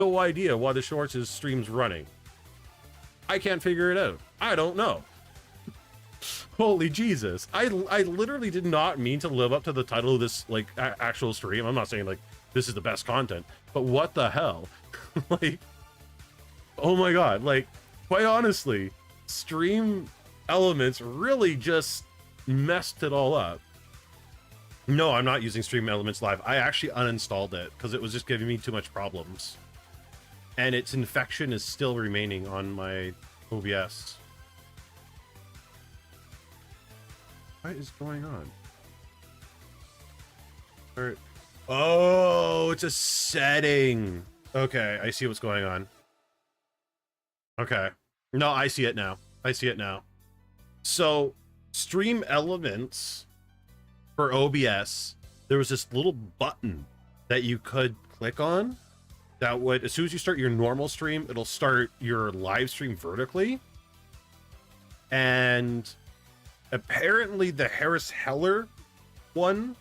no idea why the shorts is stream's running. I can't figure it out. I don't know. Holy Jesus. I literally did not mean to live up to the title of this, like, actual stream. I'm not saying, like, this is the best content, but what the hell? Like, oh my God. Like, quite honestly, stream elements really just messed it all up. No, I'm not using Stream Elements Live. I actually uninstalled it because it was just giving me too much problems. And its infection is still remaining on my OBS. What is going on? Oh, it's a setting. Okay, I see what's going on. Okay. No, I see it now. I see it now. So, Stream Elements for OBS, there was this little button that you could click on that would, as soon as you start your normal stream, it'll start your live stream vertically. And apparently the Harris Heller one,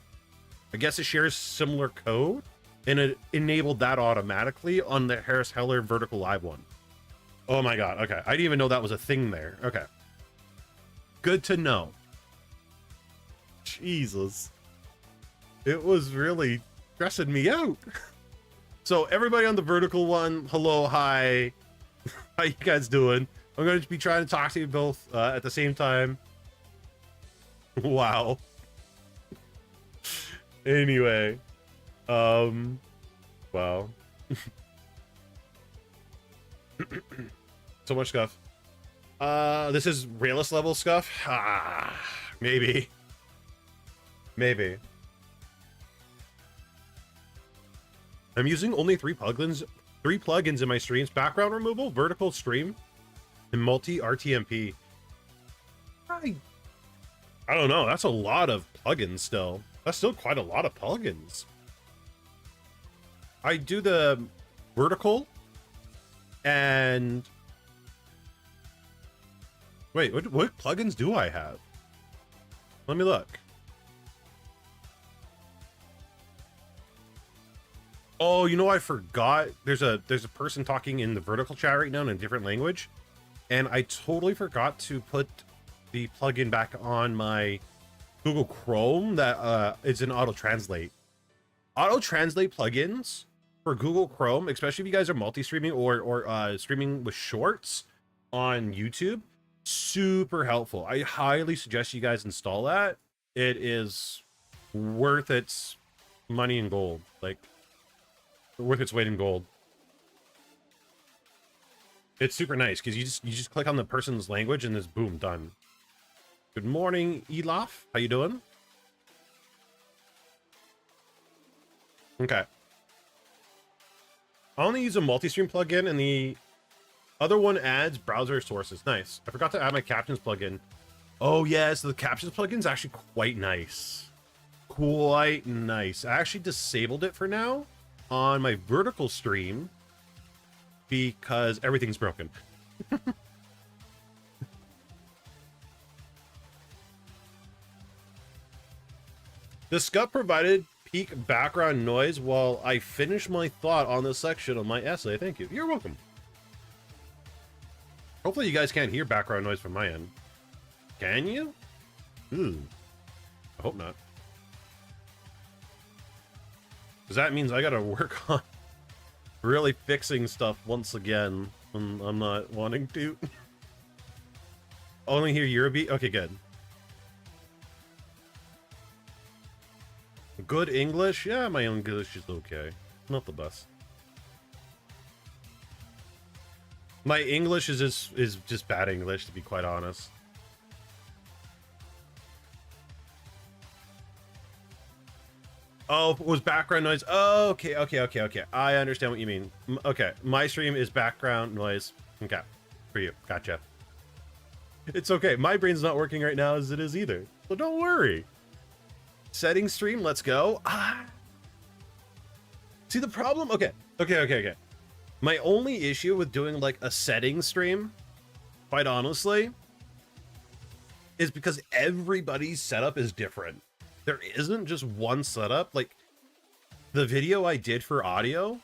I guess it shares similar code, and it enabled that automatically on the Harris Heller vertical live one. Oh my God. Okay. I didn't even know that was a thing there. Okay. Good to know. Jesus. It was really stressing me out. So everybody on the vertical one, hello, hi. How you guys doing? I'm going to be trying to talk to you both at the same time. Wow. Anyway. Wow. So much scuff. This is realist level scuff? Ah, maybe. Maybe. I'm using only three plugins in my streams: background removal, vertical stream, and multi RTMP. I don't know. That's a lot of plugins still. That's still quite a lot of plugins. I do the vertical and wait, what plugins do I have? Let me look. Oh, you know, I forgot. There's a person talking in the vertical chat right now in a different language, and I totally forgot to put the plugin back on my Google Chrome that it's an auto translate. Auto translate plugins for Google Chrome, especially if you guys are multi-streaming or streaming with shorts on YouTube, super helpful. I highly suggest you guys install that. It is worth its money in gold. Like, worth its weight in gold. It's super nice because you just click on the person's language and it's boom, done. Good morning, Elaf. How you doing? Okay. I only use a multi-stream plugin, and the other one adds browser sources. Nice. I forgot to add my captions plugin. Oh yes, the captions plugin is actually quite nice. Quite nice. I actually disabled it for now on my vertical stream because everything's broken. The scuff provided peak background noise while I finish my thought on this section of my essay. Thank you. You're welcome. Hopefully you guys can't hear background noise from my end. Can you? I hope not. Because that means I gotta work on really fixing stuff once again when I'm not wanting to. Only hear your beat? Okay, good. Good English? Yeah, my English is okay. Not the best. My English is just bad English, to be quite honest. Oh, it was background noise. Oh, okay. I understand what you mean. Okay, my stream is background noise. Okay, for you. Gotcha. It's okay. My brain's not working right now as it is either. So don't worry. Settings stream, let's go. See the problem? Okay. My only issue with doing like a settings stream, quite honestly, is because everybody's setup is different. There isn't just one setup. Like the video I did for audio,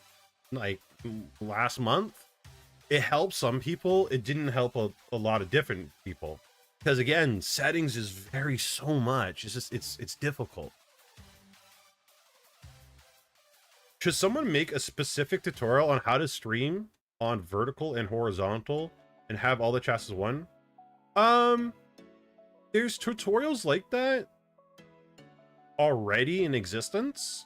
like last month, it helped some people. It didn't help a lot of different people. Because again, settings is vary so much. It's just it's difficult. Should someone make a specific tutorial on how to stream on vertical and horizontal and have all the chats as one? There's tutorials like that already in existence.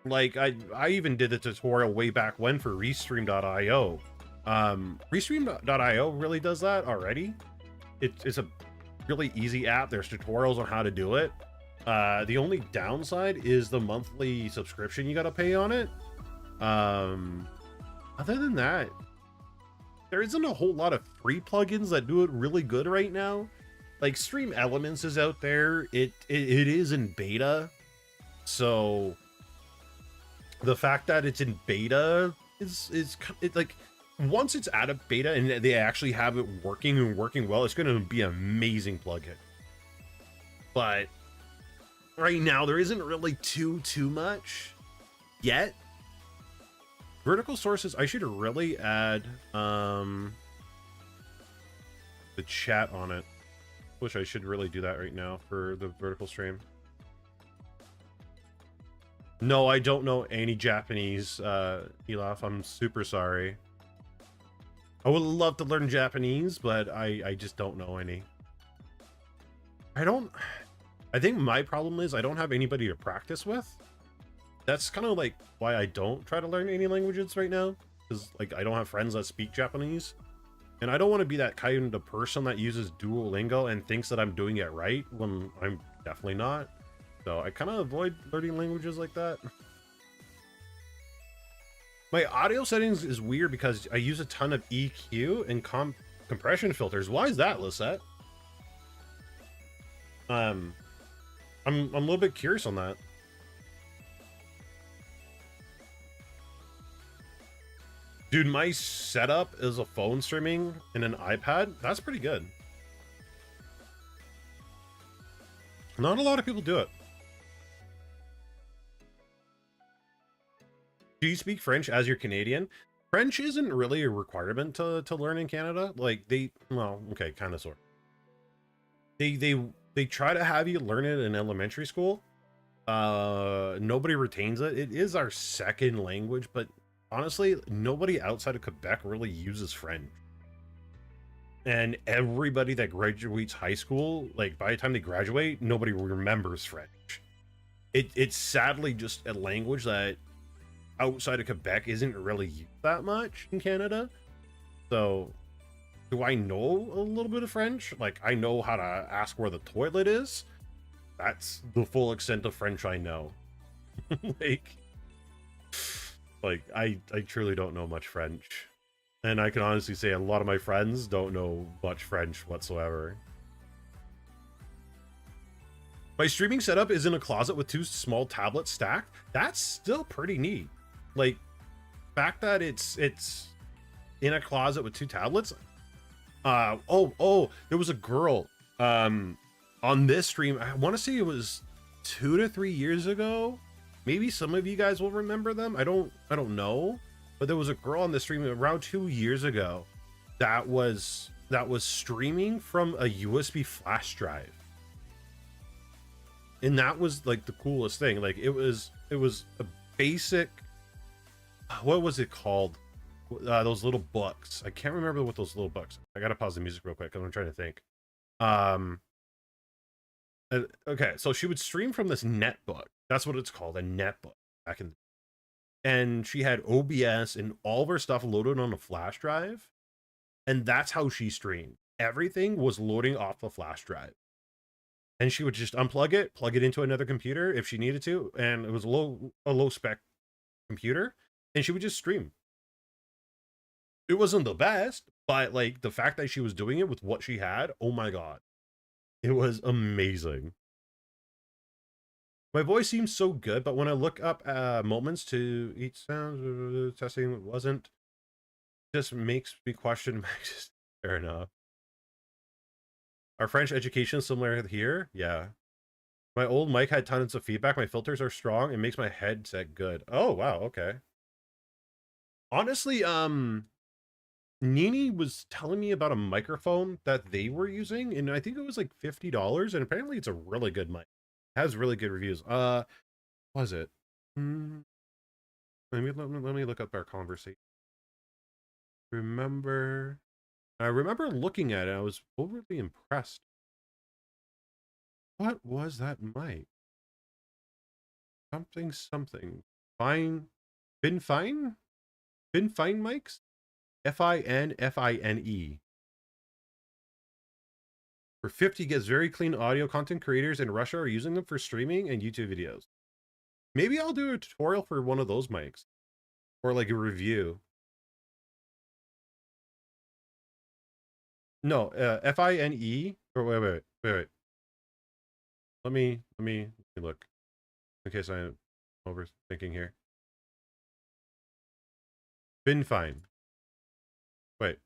Like I even did the tutorial way back when for restream.io. Restream.io really does that already. It's a really easy app. There's tutorials on how to do it. The only downside is the monthly subscription you gotta pay on it. Other than that, there isn't a whole lot of free plugins that do it really good right now. Like Stream Elements is out there. It is in beta, so the fact that it's in beta is like, once it's out of beta and they actually have it working and working well, it's going to be an amazing plugin. But right now there isn't really too much yet. Vertical sources, I should really add the chat on it. Wish I should really do that right now for the vertical stream. No, I don't know any Japanese, Elaf. I'm super sorry. I would love to learn Japanese, but I just don't know any. I think my problem is I don't have anybody to practice with. That's kind of like why I don't try to learn any languages right now, because like I don't have friends that speak Japanese, and I don't want to be that kind of person that uses Duolingo and thinks that I'm doing it right when I'm definitely not. So I kind of avoid learning languages like that. My audio settings is weird because I use a ton of EQ and compression filters. Why is that, Lisette? I'm a little bit curious on that. Dude, my setup is a phone streaming and an iPad. That's pretty good. Not a lot of people do it. Do you speak French as you're Canadian? French isn't really a requirement to learn in Canada. Like well, okay, kind of sort of. They try to have you learn it in elementary school. Nobody retains it. It is our second language, but honestly, nobody outside of Quebec really uses French. And everybody that graduates high school, like by the time they graduate, nobody remembers French. It's sadly just a language that outside of Quebec isn't really used that much in Canada. So do I know a little bit of French? Like, I know how to ask where the toilet is. That's the full extent of French I know. like I truly don't know much French. And I can honestly say a lot of my friends don't know much French whatsoever. My streaming setup is in a closet with 2 small tablets stacked. That's still pretty neat. Like, fact that it's in a closet with 2 tablets. There was a girl on this stream. I want to say it was 2 to 3 years ago. Maybe some of you guys will remember them. I don't know. But there was a girl on the stream around 2 years ago that was streaming from a USB flash drive. And that was like the coolest thing. Like it was a basic, what was it called? Those little books. I can't remember what those little books. I gotta pause the music real quick because I'm trying to think. Okay, so she would stream from this netbook. That's what it's called, a netbook back in. And she had OBS and all of her stuff loaded on a flash drive, and that's how she streamed. Everything was loading off the flash drive, and she would just unplug it, plug it into another computer if she needed to, and it was a low spec computer, and she would just stream. It wasn't the best, but like the fact that she was doing it with what she had, oh my god, it was amazing. My voice seems so good, but when I look up moments to each sound, testing wasn't, just makes me question. Fair enough. Our French education similar here? Yeah. My old mic had tons of feedback. My filters are strong. It makes my headset good. Oh, wow. Okay. Honestly, Nini was telling me about a microphone that they were using, and I think it was like $50, and apparently it's a really good mic. It has really good reviews. Was it? Hmm, let me look up our conversation. I remember looking at it. I was overly impressed. What was that mic? Something. Fine. Fin Fine? Fin Fine mics? FINFINE. For 50 gets very clean audio. Content creators in Russia are using them for streaming and YouTube videos. Maybe I'll do a tutorial for one of those mics. Or like a review. No, FINE. Or wait. Let me look. In case I'm overthinking here. Been fine. Wait.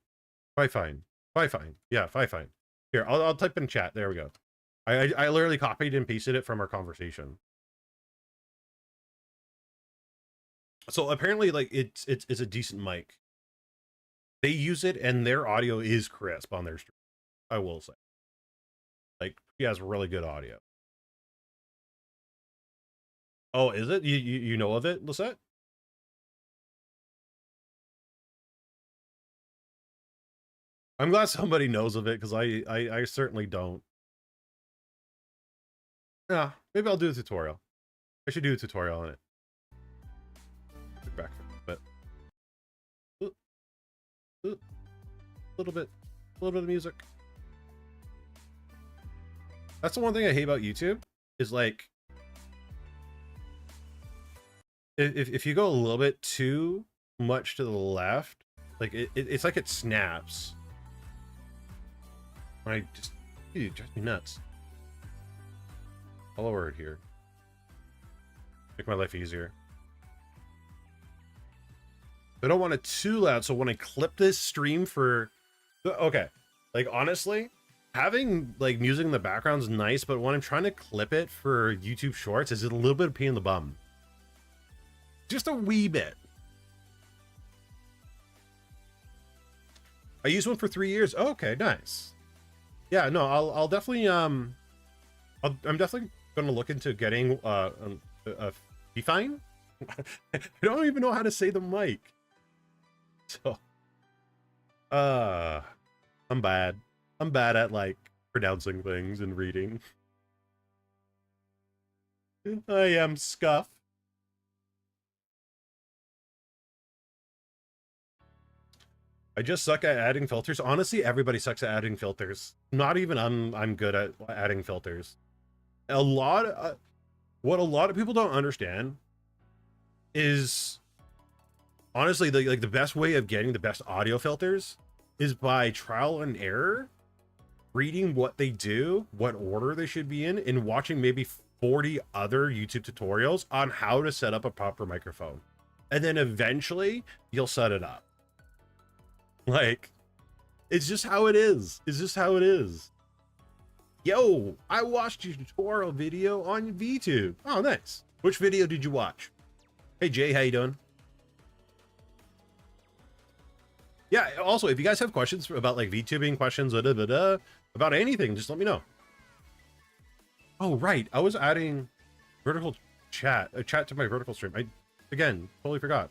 Fine. Yeah, fine. Here, I'll type in chat. There we go. I literally copied and pasted it from our conversation. So apparently, like it's a decent mic. They use it, and their audio is crisp on their stream. I will say, like, he has really good audio. Oh, is it? You know of it, Lisette? I'm glad somebody knows of it because I certainly don't. Yeah, maybe I'll do a tutorial. I should do a tutorial on it. Back but a little bit of music. That's the one thing I hate about YouTube is like if you go a little bit too much to the left, like it's like it snaps. I just, dude, it drives me nuts. I'll lower it here. Make my life easier. I don't want it too loud, so when I clip this stream for... Okay, like, honestly, having, like, music in the background is nice, but when I'm trying to clip it for YouTube Shorts, it's a little bit of pain in the bum. Just a wee bit. I used one for 3 years. Oh, okay, nice. Yeah, no, I'll definitely, I'm definitely going to look into getting, a fine. I don't even know how to say the mic. So, I'm bad. I'm bad at, like, pronouncing things and reading. I am scuff. I just suck at adding filters. Honestly, everybody sucks at adding filters. Not even I'm good at adding filters. What a lot of people don't understand is honestly the best way of getting the best audio filters is by trial and error, reading what they do, what order they should be in, and watching maybe 40 other YouTube tutorials on how to set up a proper microphone. And then eventually you'll set it up. Like, it's just how it is. It's just how it is. Yo, I watched your tutorial video on VTube. Oh, nice. Which video did you watch? Hey, Jay, how you doing? Yeah, also, if you guys have questions about, like, VTubing questions, about anything, just let me know. Oh, right. I was adding vertical chat, a chat to my vertical stream. Again, totally forgot.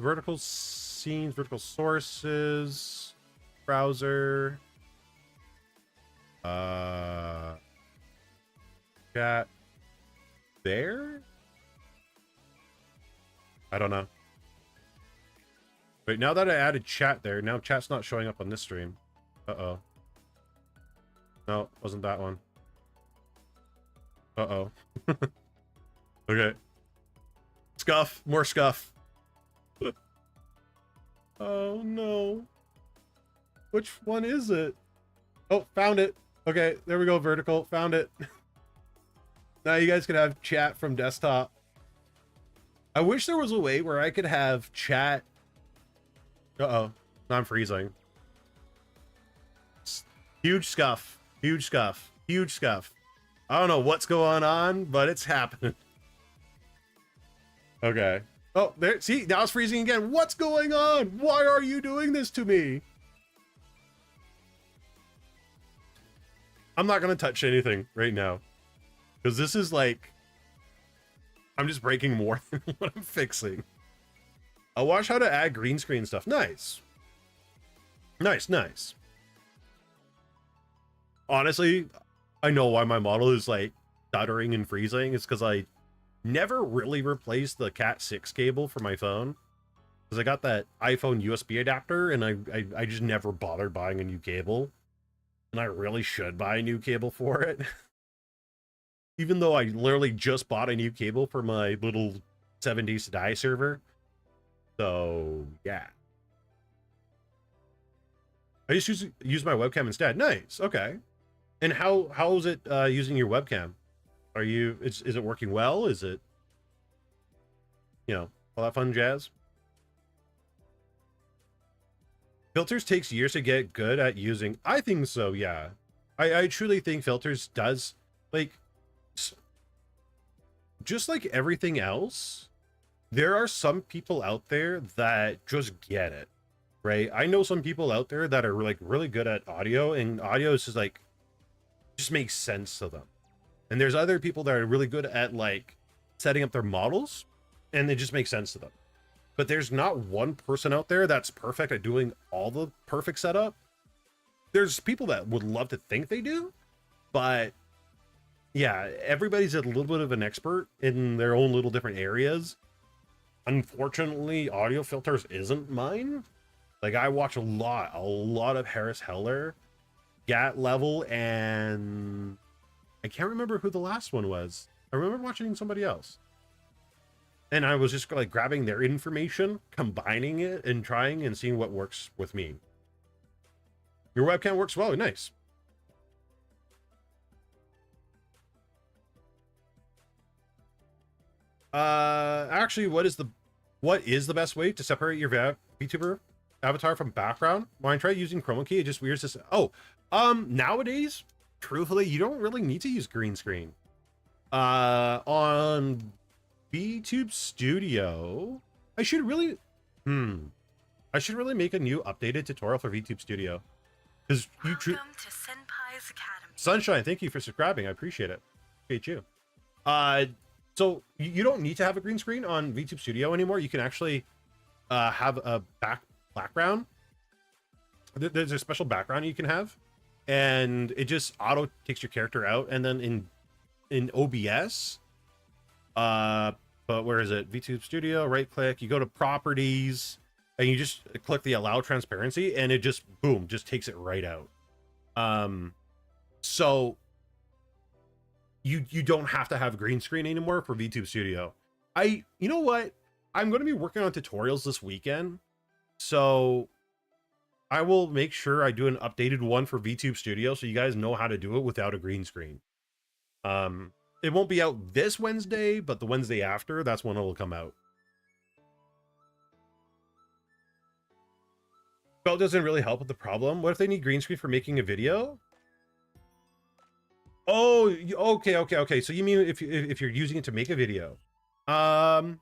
Vertical scenes, vertical sources, browser, chat there. I don't know. Wait, now that I added chat there, now chat's not showing up on this stream. Uh-oh. No, wasn't that one. Uh-oh. Okay. Scuff. More scuff. Oh, no. Which one is it? Oh, found it. Okay, there we go, vertical. Found it. Now you guys can have chat from desktop. I wish there was a way where I could have chat. Uh-oh. Now I'm freezing. Huge scuff. Huge scuff. Huge scuff. I don't know what's going on, but it's happening. Okay. Oh, there. See, now it's freezing again. What's going on? Why are you doing this to me? I'm not going to touch anything right now. Because this is like... I'm just breaking more than what I'm fixing. I'll watch how to add green screen stuff. Nice. Nice, nice. Honestly, I know why my model is like stuttering and freezing. It's because I never really replaced the Cat 6 cable for my phone. Because I got that iPhone USB adapter and I just never bothered buying a new cable. And I really should buy a new cable for it. Even though I literally just bought a new cable for my little 7 Days to Die server. So, yeah. I just use my webcam instead. Nice. Okay. And how is it using your webcam? Are you is it working well? Is it, you know, all that fun jazz? Filters takes years to get good at using. I think so, yeah. I truly think filters does, like, just like everything else, there are some people out there that just get it, right? I know some people out there that are like really good at audio, and audio is just like, just makes sense to them. And there's other people that are really good at like setting up their models, and it just makes sense to them. But there's not one person out there that's perfect at doing all the perfect setup. There's people that would love to think they do, but yeah, everybody's a little bit of an expert in their own little different areas. Unfortunately, audio filters isn't mine. Like, I watch a lot of Harris Heller, Gat Level, and I can't remember who the last one was. I remember watching somebody else. And I was just like grabbing their information, combining it, and trying and seeing what works with me. Your webcam works well. Nice. Actually, what is the best way to separate your VTuber avatar from background? When I try using chroma key, it just weirds this. Oh, nowadays, truthfully, you don't really need to use green screen. On VTube Studio, I should really make a new updated tutorial for VTube Studio. Because Welcome to Senpai's Academy. Sunshine, thank you for subscribing. I appreciate it. Appreciate you. So you don't need to have a green screen on VTube Studio anymore. You can actually have a background. There's a special background you can have, and it just auto takes your character out. And then in OBS, but where is it? VTube Studio, right click, you go to properties, and you just click the allow transparency, and it just boom, just takes it right out. So you don't have to have green screen anymore for VTube Studio. You know what? I'm going to be working on tutorials this weekend, so I will make sure I do an updated one for VTube Studio so you guys know how to do it without a green screen. It won't be out this Wednesday, but the Wednesday after, that's when it'll come out. Belt doesn't really help with the problem. What if they need green screen for making a video? Oh, okay. So you mean if you're using it to make a video? I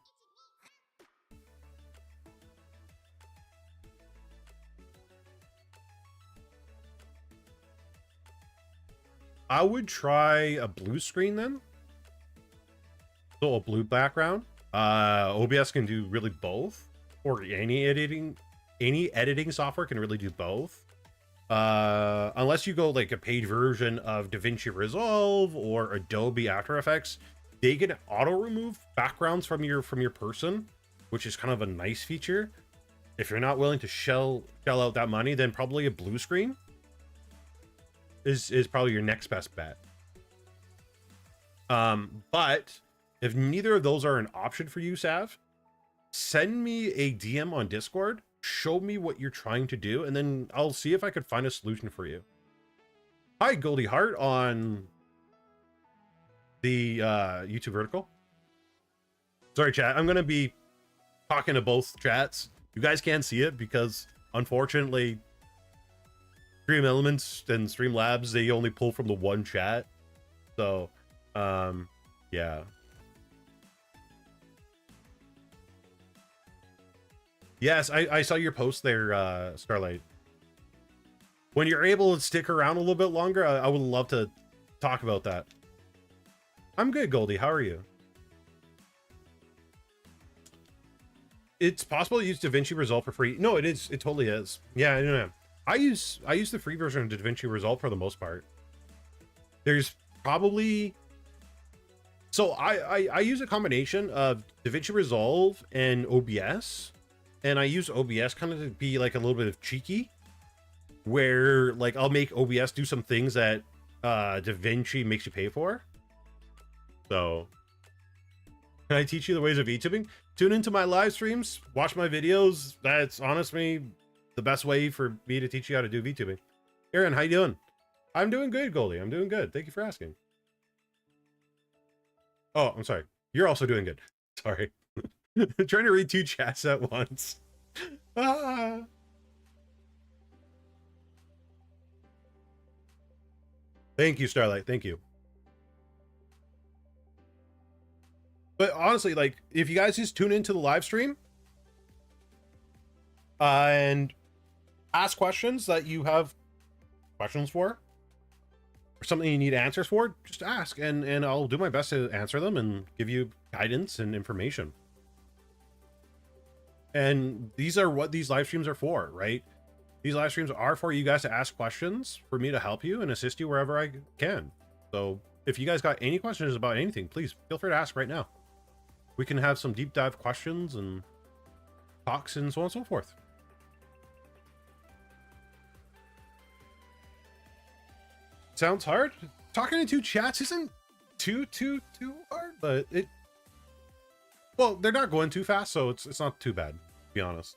would try a blue screen then. So a blue background. OBS can do really both, or any editing software can really do both. Unless you go like a paid version of DaVinci Resolve or Adobe After Effects, they can auto remove backgrounds from your person, which is kind of a nice feature. If you're not willing to shell out that money, then probably a blue screen is probably your next best bet. But if neither of those are an option for you, Sav, send me a DM on Discord. Show me what you're trying to do, and then I'll see if I could find a solution for you. Hi, Goldie Heart on the YouTube vertical. Sorry, chat. I'm going to be talking to both chats. You guys can't see it because, unfortunately, Stream Elements and Streamlabs, they only pull from the one chat. So, yeah. Yes, I saw your post there, Starlight. When you're able to stick around a little bit longer, I would love to talk about that. I'm good, Goldie. How are you? It's possible to use DaVinci Resolve for free. No, it is. It totally is. Yeah, I know. I use the free version of DaVinci Resolve for the most part. There's probably I use a combination of DaVinci Resolve and OBS, and I use OBS kind of to be like a little bit of cheeky, where like I'll make OBS do some things that DaVinci makes you pay for. So, can I teach you the ways of VTubing? Tune into my live streams, watch my videos. That's honestly the best way for me to teach you how to do VTubing. Aaron, how you doing? I'm doing good, Goldie. I'm doing good. Thank you for asking. Oh, I'm sorry. You're also doing good. Sorry. Trying to read two chats at once. Ah. Thank you, Starlight. Thank you. But honestly, like, if you guys just tune into the live stream and ask questions that you have questions for, or something you need answers for, just ask, and I'll do my best to answer them and give you guidance and information. And these are what these live streams are for, right? These live streams are for you guys to ask questions, for me to help you and assist you wherever I can. So if you guys got any questions about anything, please feel free to ask right now. We can have some deep dive questions and talks and so on and so forth. Sounds hard. Talking to two chats isn't too hard, but well, they're not going too fast, so it's not too bad, to be honest.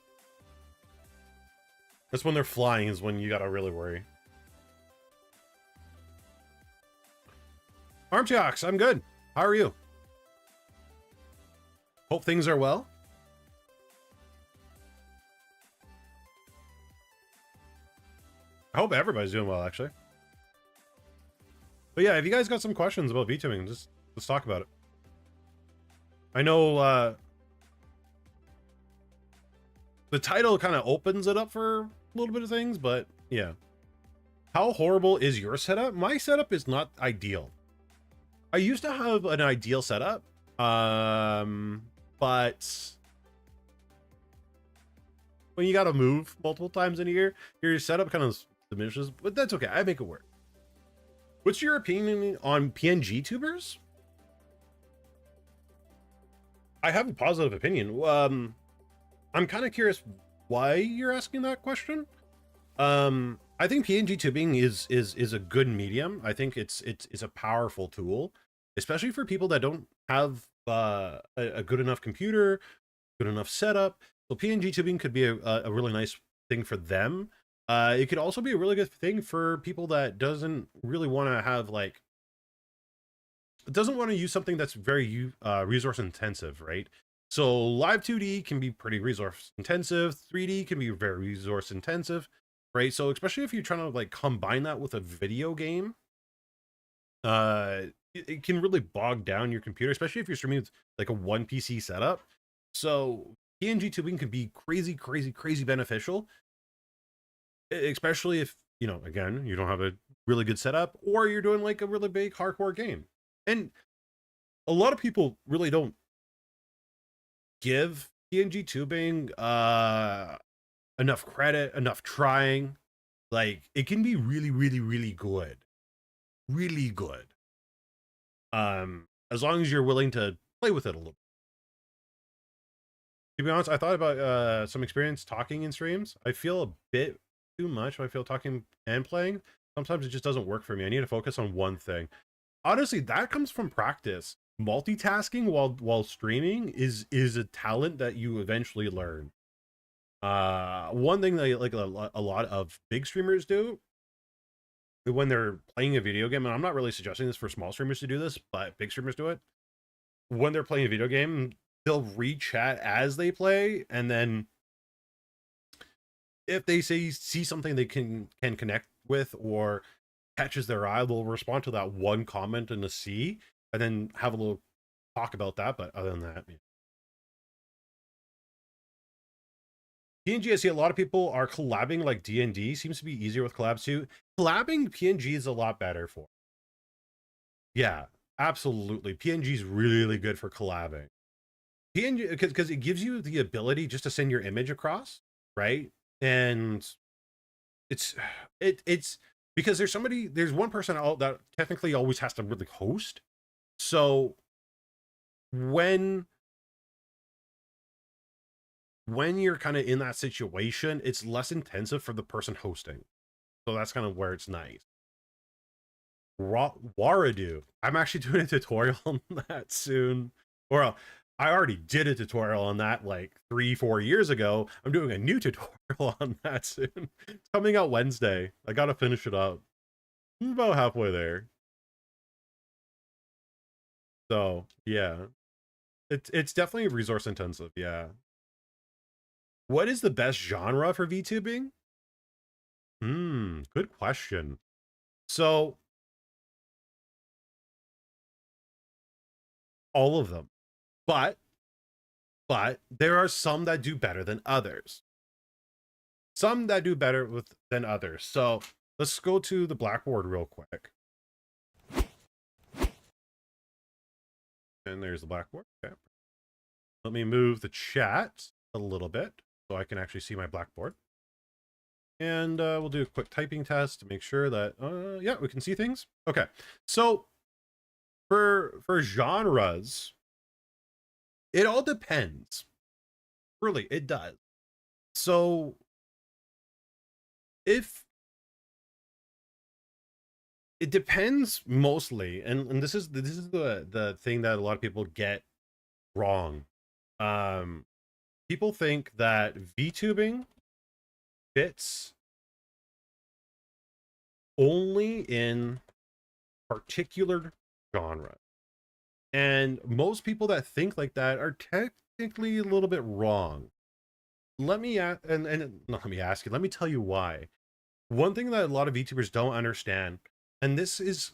That's when they're flying is when you gotta really worry. Armchax, I'm good. How are you? Hope things are well. I hope everybody's doing well, actually. But yeah, if you guys got some questions about VTubing, just let's talk about it. I know the title kind of opens it up for a little bit of things, but yeah. How horrible is your setup? My setup is not ideal. I used to have an ideal setup, but when you gotta move multiple times in a year, your setup kind of diminishes, but that's okay. I make it work. What's your opinion on PNG tubers? I have a positive opinion. I'm kind of curious why you're asking that question. I think PNG tubing is a good medium. I think it's a powerful tool, especially for people that don't have a good enough computer, good enough setup. So PNG tubing could be a really nice thing for them. It could also be a really good thing for people that doesn't really want to have like doesn't want to use something that's very resource intensive, right? So live 2D can be pretty resource intensive, 3D can be very resource intensive, right? So especially if you're trying to like combine that with a video game, it can really bog down your computer, especially if you're streaming with like a one PC setup. So PNG tubing can be crazy beneficial, especially if, you know, again, you don't have a really good setup or you're doing like a really big hardcore game. And a lot of people really don't give PNG tubing enough credit, enough trying. Like it can be really good. Really good. As long as you're willing to play with it a little. To be honest, I thought about some experience talking in streams. I feel a bit too much when I feel talking and playing. Sometimes it just doesn't work for me. I need to focus on one thing. Honestly, that comes from practice. Multitasking while streaming is a talent that you eventually learn. One thing that like a lot of big streamers do when they're playing a video game, and I'm not really suggesting this for small streamers to do this, but big streamers do it. When they're playing a video game, they'll read chat as they play, and then if they see something they can connect with or catches their eye, they'll respond to that one comment in the C and then have a little talk about that. But other than that, yeah. PNG, I see a lot of people are collabing, like D&D seems to be easier with collabs too. Collabing PNG is a lot better for. Yeah, absolutely. PNG is really good for collabing. PNG, because it gives you the ability just to send your image across, right? And it's it's because there's one person out that technically always has to really host. So when you're kind of in that situation, it's less intensive for the person hosting. So that's kind of where it's nice. Waradu. I'm actually doing a tutorial on that soon. Or I already did a tutorial on that like 3-4 years ago. I'm doing a new tutorial on that soon. It's coming out Wednesday. I gotta finish it up. I'm about halfway there. So yeah. It's definitely resource intensive, yeah. What is the best genre for VTubing? Good question. So all of them. But there are some that do better than others. Some that do better than others. So let's go to the Blackboard real quick. And there's the Blackboard. Okay. Let me move the chat a little bit so I can actually see my Blackboard. And we'll do a quick typing test to make sure that, yeah, we can see things. Okay. So for genres, it all depends. Really, it does. So if it depends mostly, and this is the thing that a lot of people get wrong. People think that VTubing fits only in particular genre. And most people that think like that are technically a little bit wrong. Let me let me ask you, let me tell you why. One thing that a lot of VTubers don't understand, and this is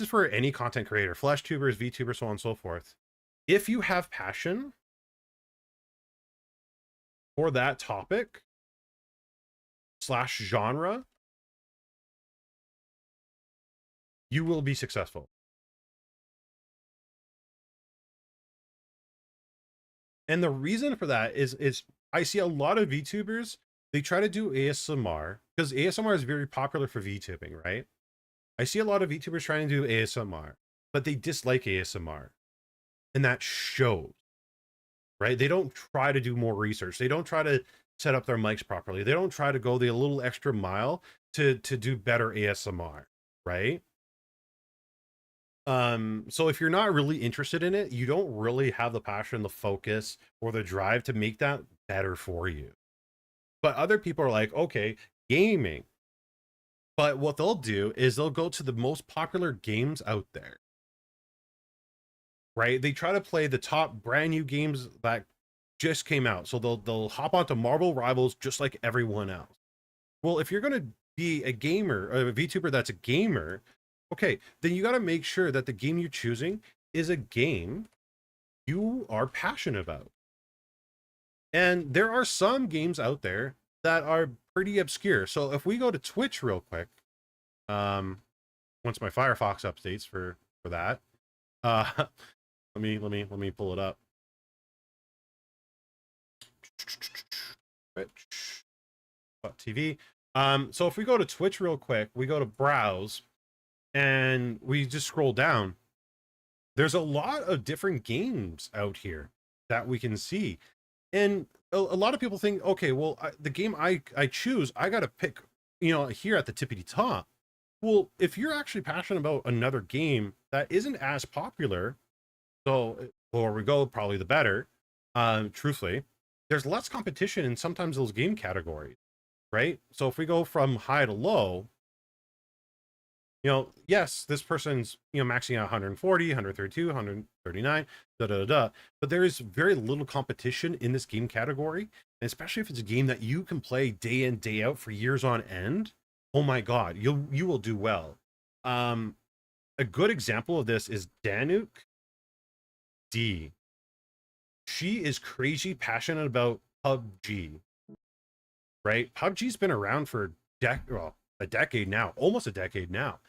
for any content creator, Flash tubers, VTubers, so on and so forth. If you have passion for that topic / genre, you will be successful. And the reason for that is I see a lot of VTubers, they try to do ASMR because ASMR is very popular for VTubing, right? I see a lot of VTubers trying to do ASMR, but they dislike ASMR. And that shows, right? They don't try to do more research. They don't try to set up their mics properly. They don't try to go the little extra mile to do better ASMR, right? So if you're not really interested in it, you don't really have the passion, the focus, or the drive to make that better for you. But other people are like, okay, gaming. But what they'll do is they'll go to the most popular games out there. Right? They try to play the top brand new games that just came out. So they'll hop onto Marvel Rivals just like everyone else. Well, if you're going to be a gamer, a VTuber that's a gamer, okay, then you got to make sure that the game you're choosing is a game you are passionate about. And there are some games out there that are pretty obscure. So if we go to Twitch real quick, once my Firefox updates for that, let me pull it up. Twitch.tv. So if we go to Twitch real quick, we go to browse and we just scroll down. There's a lot of different games out here that we can see. And a lot of people think, okay, well, the game I choose, I got to pick, here at the tippity top. Well, if you're actually passionate about another game that isn't as popular, so the lower we go, probably the better. Truthfully, there's less competition in sometimes those game categories, right? So if we go from high to low, yes, this person's, maxing out 140, 132, 139, but there is very little competition in this game category. And especially if it's a game that you can play day in, day out for years on end, oh my God, you will do well. A good example of this is Danuk D. she is crazy passionate about PUBG, right? PUBG's been around for a decade now, almost a decade now.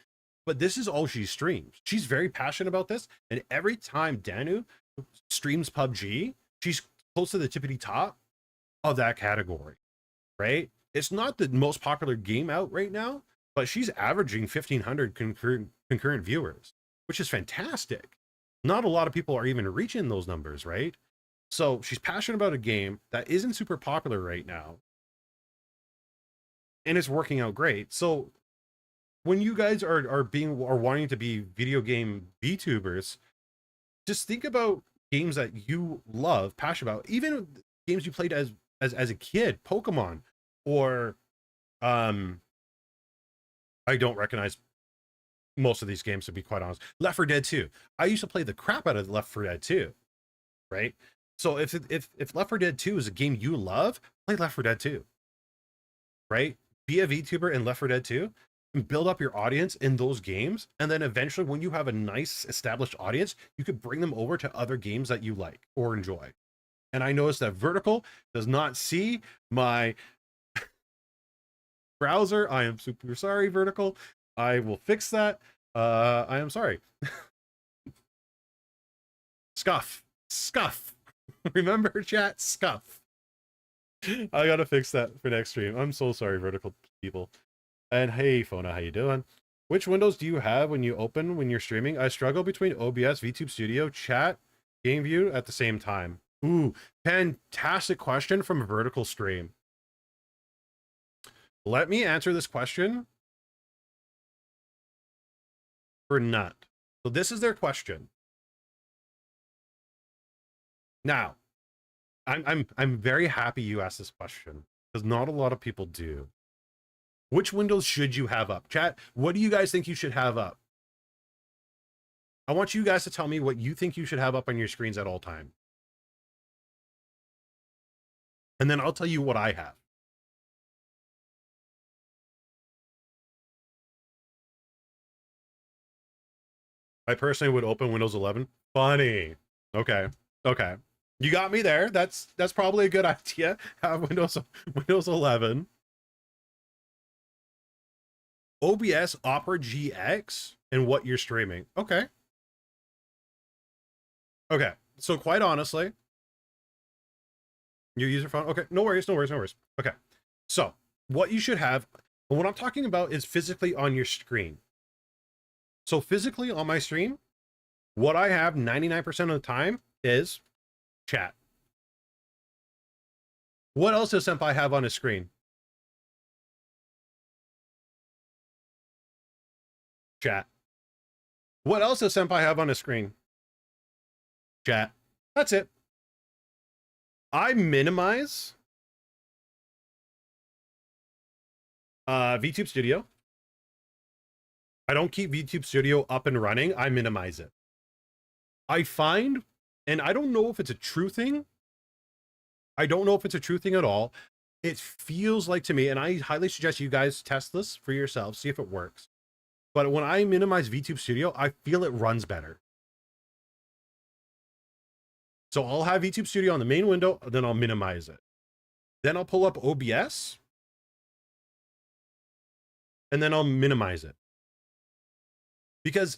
But this is all she streams. She's very passionate about this, and every time Danu streams PUBG, she's close to the tippity top of that category, right? It's not the most popular game out right now, but she's averaging 1,500 concurrent viewers, which is fantastic. Not a lot of people are even reaching those numbers, right? So she's passionate about a game that isn't super popular right now, and it's working out great. So when you guys are wanting to be video game VTubers, just think about games that you love, passionate about, even games you played as a kid, Pokemon, or I don't recognize most of these games, to be quite honest. Left 4 Dead 2. I used to play the crap out of Left 4 Dead 2, right? So if Left 4 Dead 2 is a game you love, play Left 4 Dead 2, right? Be a VTuber in Left 4 Dead 2 and build up your audience in those games. And then eventually, when you have a nice established audience, you could bring them over to other games that you like or enjoy. And I noticed that Vertical does not see my browser. I am super sorry, Vertical. I will fix that. I am sorry. Scuff. Remember, chat? Scuff. I gotta fix that for next stream. I'm so sorry, Vertical people. And hey, Fona, how you doing? Which windows do you have when you're streaming? I struggle between OBS, VTube Studio, chat, game view at the same time. Ooh, fantastic question from a Vertical stream. Let me answer this question for Nut. So this is their question. Now, I'm very happy you asked this question, because not a lot of people do. Which windows should you have up? Chat, what do you guys think you should have up? I want you guys to tell me what you think you should have up on your screens at all time. And then I'll tell you what I have. I personally would open Windows 11. Funny. Okay. You got me there. That's probably a good idea. Have Windows 11. OBS, Opera GX, and what you're streaming. Okay. So quite honestly, you use your phone. Okay. No worries. Okay. So what you should have, and what I'm talking about is physically on your screen. So physically on my stream, what I have 99% of the time is chat. What else does Senpai have on his screen? Chat. What else does Senpai have on his screen? Chat. That's it. I minimize VTube Studio. I don't keep VTube Studio up and running. I minimize it. I find, and I don't know if it's a true thing. I don't know if it's a true thing at all. It feels like to me, and I highly suggest you guys test this for yourselves, see if it works. But when I minimize VTube Studio, I feel it runs better. So I'll have VTube Studio on the main window, then I'll minimize it. Then I'll pull up OBS, and then I'll minimize it. Because,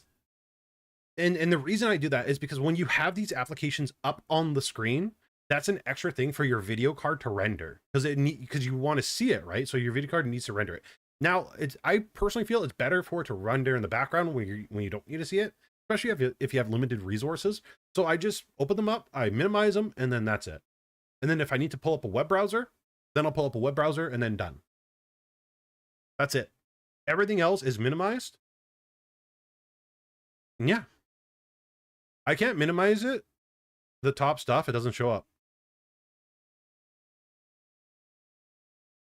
and the reason I do that is because when you have these applications up on the screen, that's an extra thing for your video card to render, because you want to see it, right? So your video card needs to render it. Now, I personally feel it's better for it to render in the background when you don't need to see it, especially if you have limited resources. So I just open them up, I minimize them, and then that's it. And then if I need to pull up a web browser, then I'll pull up a web browser and then done. That's it. Everything else is minimized. Yeah. I can't minimize it. The top stuff, it doesn't show up.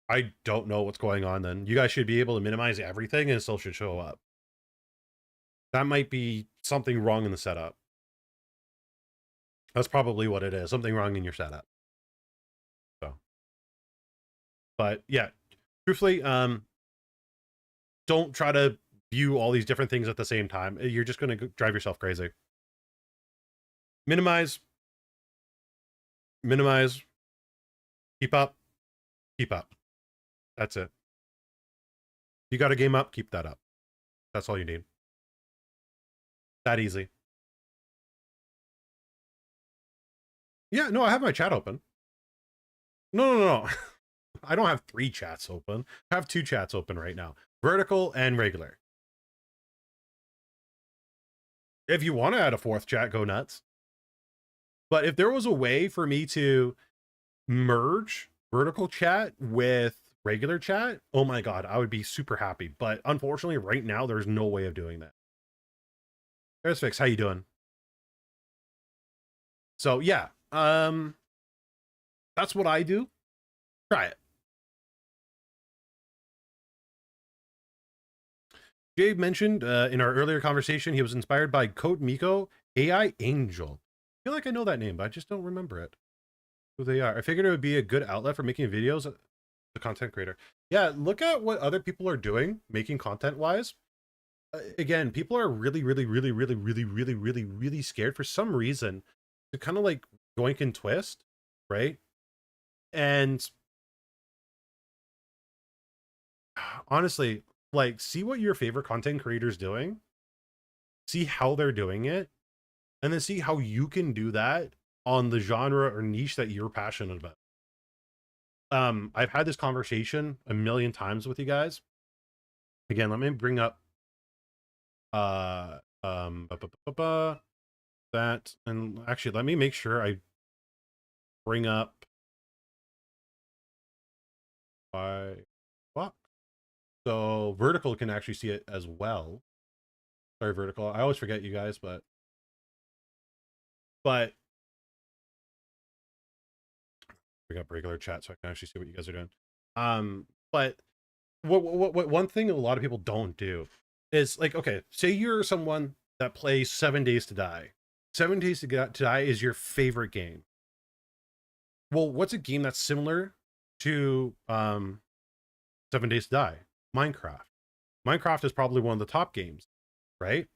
I don't know what's going on then. You guys should be able to minimize everything and it still should show up. That might be something wrong in the setup. That's probably what it is. Something wrong in your setup. So, but yeah, truthfully, don't try to view all these different things at the same time. You're just going to drive yourself crazy. Minimize, minimize, keep up, keep up. That's it. You got a game up, keep that up. That's all you need. That easy. Yeah, no, I have my chat open. No. I don't have 3 chats open. I have 2 chats open right now. Vertical and regular. If you want to add a 4th chat, go nuts. But if there was a way for me to merge vertical chat with regular chat, oh my god, I would be super happy. But unfortunately, right now, there's no way of doing that. There's Fix, how you doing? So yeah, that's what I do. Try it. Jay mentioned in our earlier conversation he was inspired by Code Miko AI Angel. I feel like I know that name, but I just don't remember it. Who they are. I figured it would be a good outlet for making videos. The content creator. Yeah, look at what other people are doing, making content wise. Again, people are really scared for some reason to kind of like yoink and twist, right? And honestly, like, see what your favorite content creators doing, see how they're doing it, and then see how you can do that on the genre or niche that you're passionate about. I've had this conversation a million times with you guys. Again, let me bring up that, and actually let me make sure I bring up my fuck. So vertical can actually see it as well. Sorry, vertical. I always forget you guys, but bring up regular chat so I can actually see what you guys are doing. But what one thing a lot of people don't do is, like, okay, say you're someone that plays 7 Days to Die. 7 Days to Die is your favorite game. Well, what's a game that's similar to 7 Days to Die? Minecraft. Minecraft is probably one of the top games, right?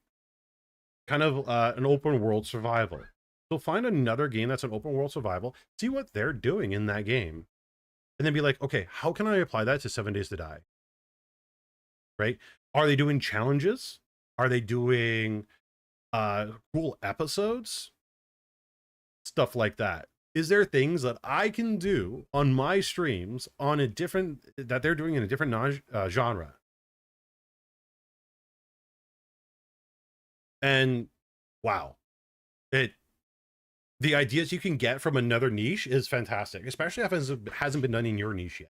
Kind of an open world survival. So find another game that's an open world survival, see what they're doing in that game, and then be like, okay, how can I apply that to 7 Days to Die? Right? Are they doing challenges? Are they doing cool episodes? Stuff like that. Is there things that I can do on my streams on a different, that they're doing in a different genre? And wow, the ideas you can get from another niche is fantastic, especially if it hasn't been done in your niche yet.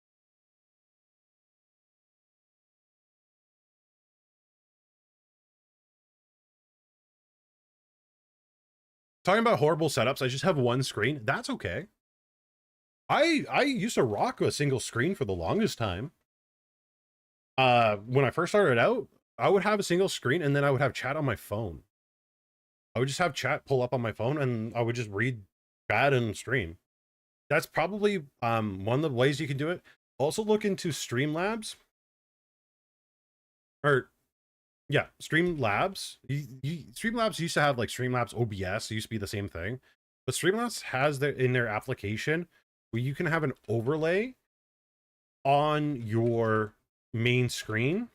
Talking about horrible setups, I just have one screen. That's okay. I used to rock a single screen for the longest time. When I first started out, I would have a single screen and then I would have chat on my phone. I would just have chat pull up on my phone and I would just read chat and stream. That's probably one of the ways you can do it. Also look into Streamlabs. Or yeah, Streamlabs. Streamlabs used to have like Streamlabs OBS. It used to be the same thing. But Streamlabs has in their application where you can have an overlay on your main screen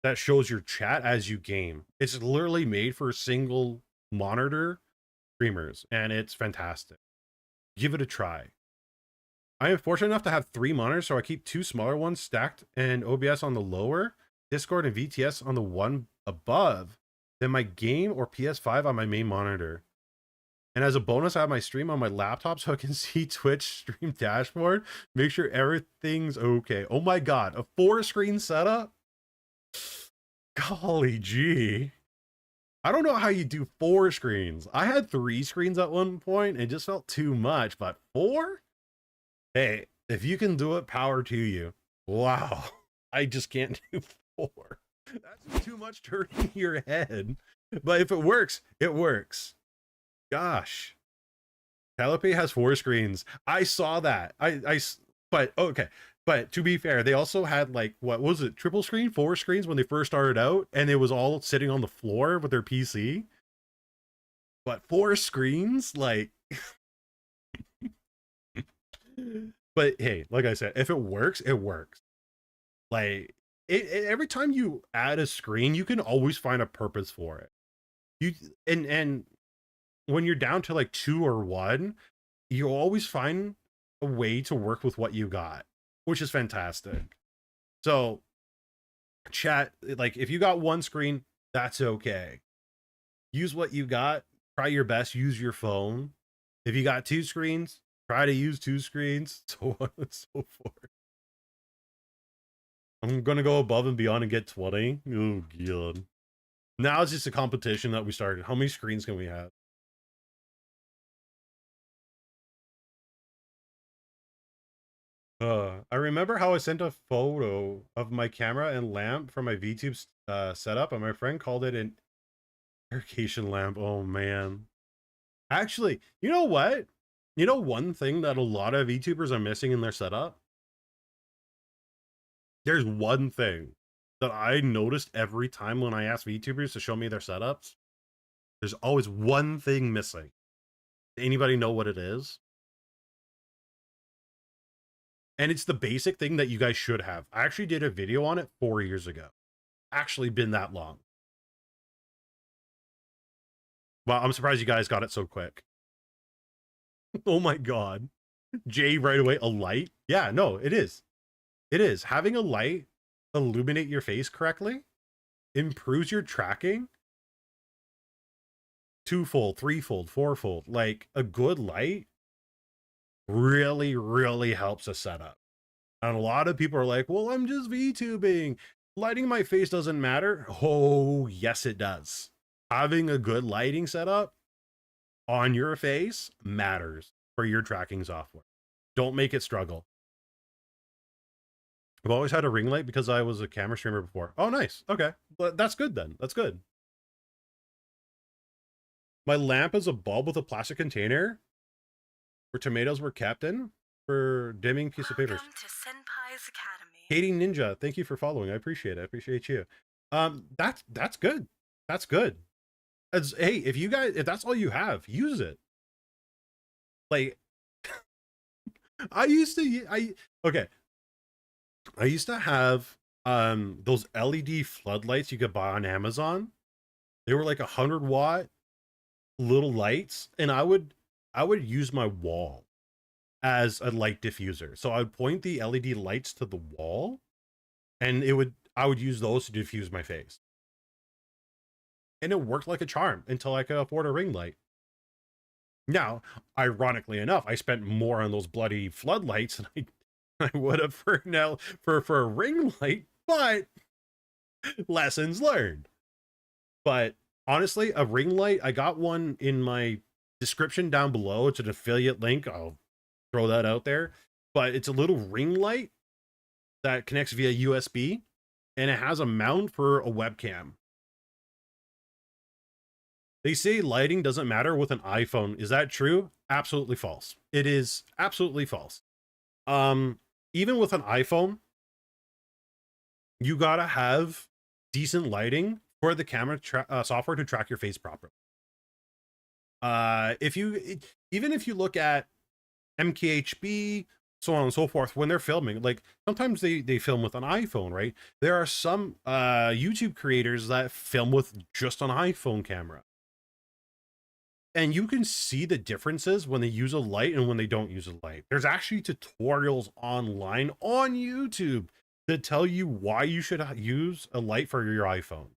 that shows your chat as you game. It's literally made for single monitor streamers, and it's fantastic. Give it a try. I am fortunate enough to have 3 monitors, so I keep 2 smaller ones stacked and OBS on the lower, Discord and VTS on the one above, then my game or PS5 on my main monitor. And as a bonus, I have my stream on my laptop so I can see Twitch stream dashboard, make sure everything's okay. Oh my god, a 4-screen setup? Golly gee. I don't know how you do 4 screens. I had 3 screens at one point and it just felt too much, but 4? Hey, if you can do it, power to you. Wow. I just can't do 4. That's too much turning your head. But if it works, it works. Gosh. Callipay has 4 screens. I saw that. But okay. But to be fair, they also had like, what was it, triple screen, 4 screens when they first started out, and it was all sitting on the floor with their PC. But 4 screens, like, But hey, like I said, if it works, it works. Like every time you add a screen, you can always find a purpose for it. You and when you're down to like 2 or 1, you always find a way to work with what you got, which is fantastic. So chat, like if you got 1 screen, that's okay. Use what you got, try your best, use your phone. If you got 2 screens, try to use 2 screens, so on and so forth. I'm gonna go above and beyond and get 20. Oh god. Now it's just a competition that we started. How many screens can we have? I remember how I sent a photo of my camera and lamp from my VTube setup, and my friend called it an irrigation lamp. Oh man. Actually, you know what? You know one thing that a lot of VTubers are missing in their setup? There's one thing that I noticed every time when I ask VTubers to show me their setups. There's always one thing missing. Anybody know what it is? And it's the basic thing that you guys should have. I actually did a video on it 4 years ago. Actually been that long. Wow, I'm surprised you guys got it so quick. Oh my god. Jay right away, a light? Yeah, no, it is. It is. Having a light illuminate your face correctly improves your tracking twofold, threefold, fourfold. Like a good light really, really helps a setup. And a lot of people are like, well, I'm just VTubing. Lighting my face doesn't matter. Oh, yes, it does. Having a good lighting setup on your face matters for your tracking software. Don't make it struggle. I've always had a ring light because I was a camera streamer before. Oh, nice. Okay. But that's good then. That's good. My lamp is a bulb with a plastic container where tomatoes were kept in for dimming piece of papers. Welcome to Senpai's Academy. Katie Ninja, thank you for following. I appreciate it. I appreciate you. That's good. That's good. As hey, if that's all you have, use it. Like I used to have those LED floodlights you could buy on Amazon. They were like 100-watt little lights, and I would use my wall as a light diffuser. So I'd point the LED lights to the wall, and I would use those to diffuse my face. And it worked like a charm until I could afford a ring light. Now, ironically enough, I spent more on those bloody floodlights than I would have for a ring light, but lessons learned. But honestly, a ring light, I got one in my description down below. It's an affiliate link. I'll throw that out there. But it's a little ring light that connects via USB, and it has a mount for a webcam. They say lighting doesn't matter with an iPhone. Is that true? Absolutely false. It is absolutely false. Even with an iPhone, you gotta have decent lighting for the camera software to track your face properly. Even if you look at MKHB, so on and so forth, when they're filming, like sometimes they film with an iPhone, right? There are some YouTube creators that film with just an iPhone camera. And you can see the differences when they use a light and when they don't use a light. There's actually tutorials online on YouTube that tell you why you should use a light for your iPhone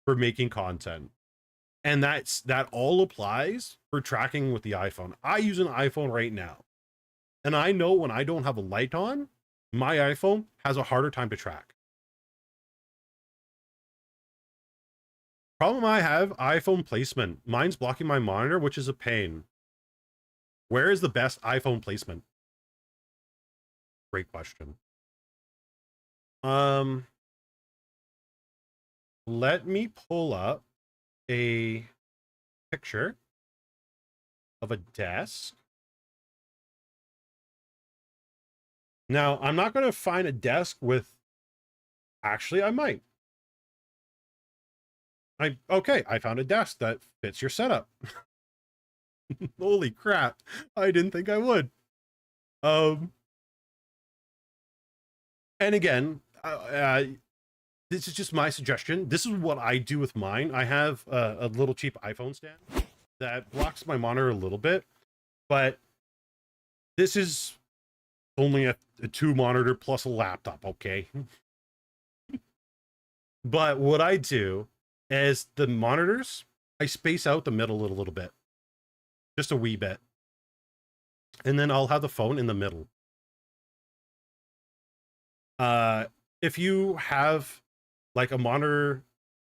for making content. And that all applies for tracking with the iPhone. I use an iPhone right now, and I know when I don't have a light on, my iPhone has a harder time to track. Problem I have, iPhone placement. Mine's blocking my monitor, which is a pain. Where is the best iPhone placement? Great question. Let me pull up a picture of a desk. Now, I'm not going to find a desk with... Actually, I might. Okay, I found a desk that fits your setup. Holy crap. I didn't think I would. Um, and again, this is just my suggestion. This is what I do with mine. I have a little cheap iPhone stand that blocks my monitor a little bit, but this is only a 2 monitor plus a laptop, okay? But what I do is the monitors, I space out the middle a little bit, just a wee bit. And then I'll have the phone in the middle. If you have like a monitor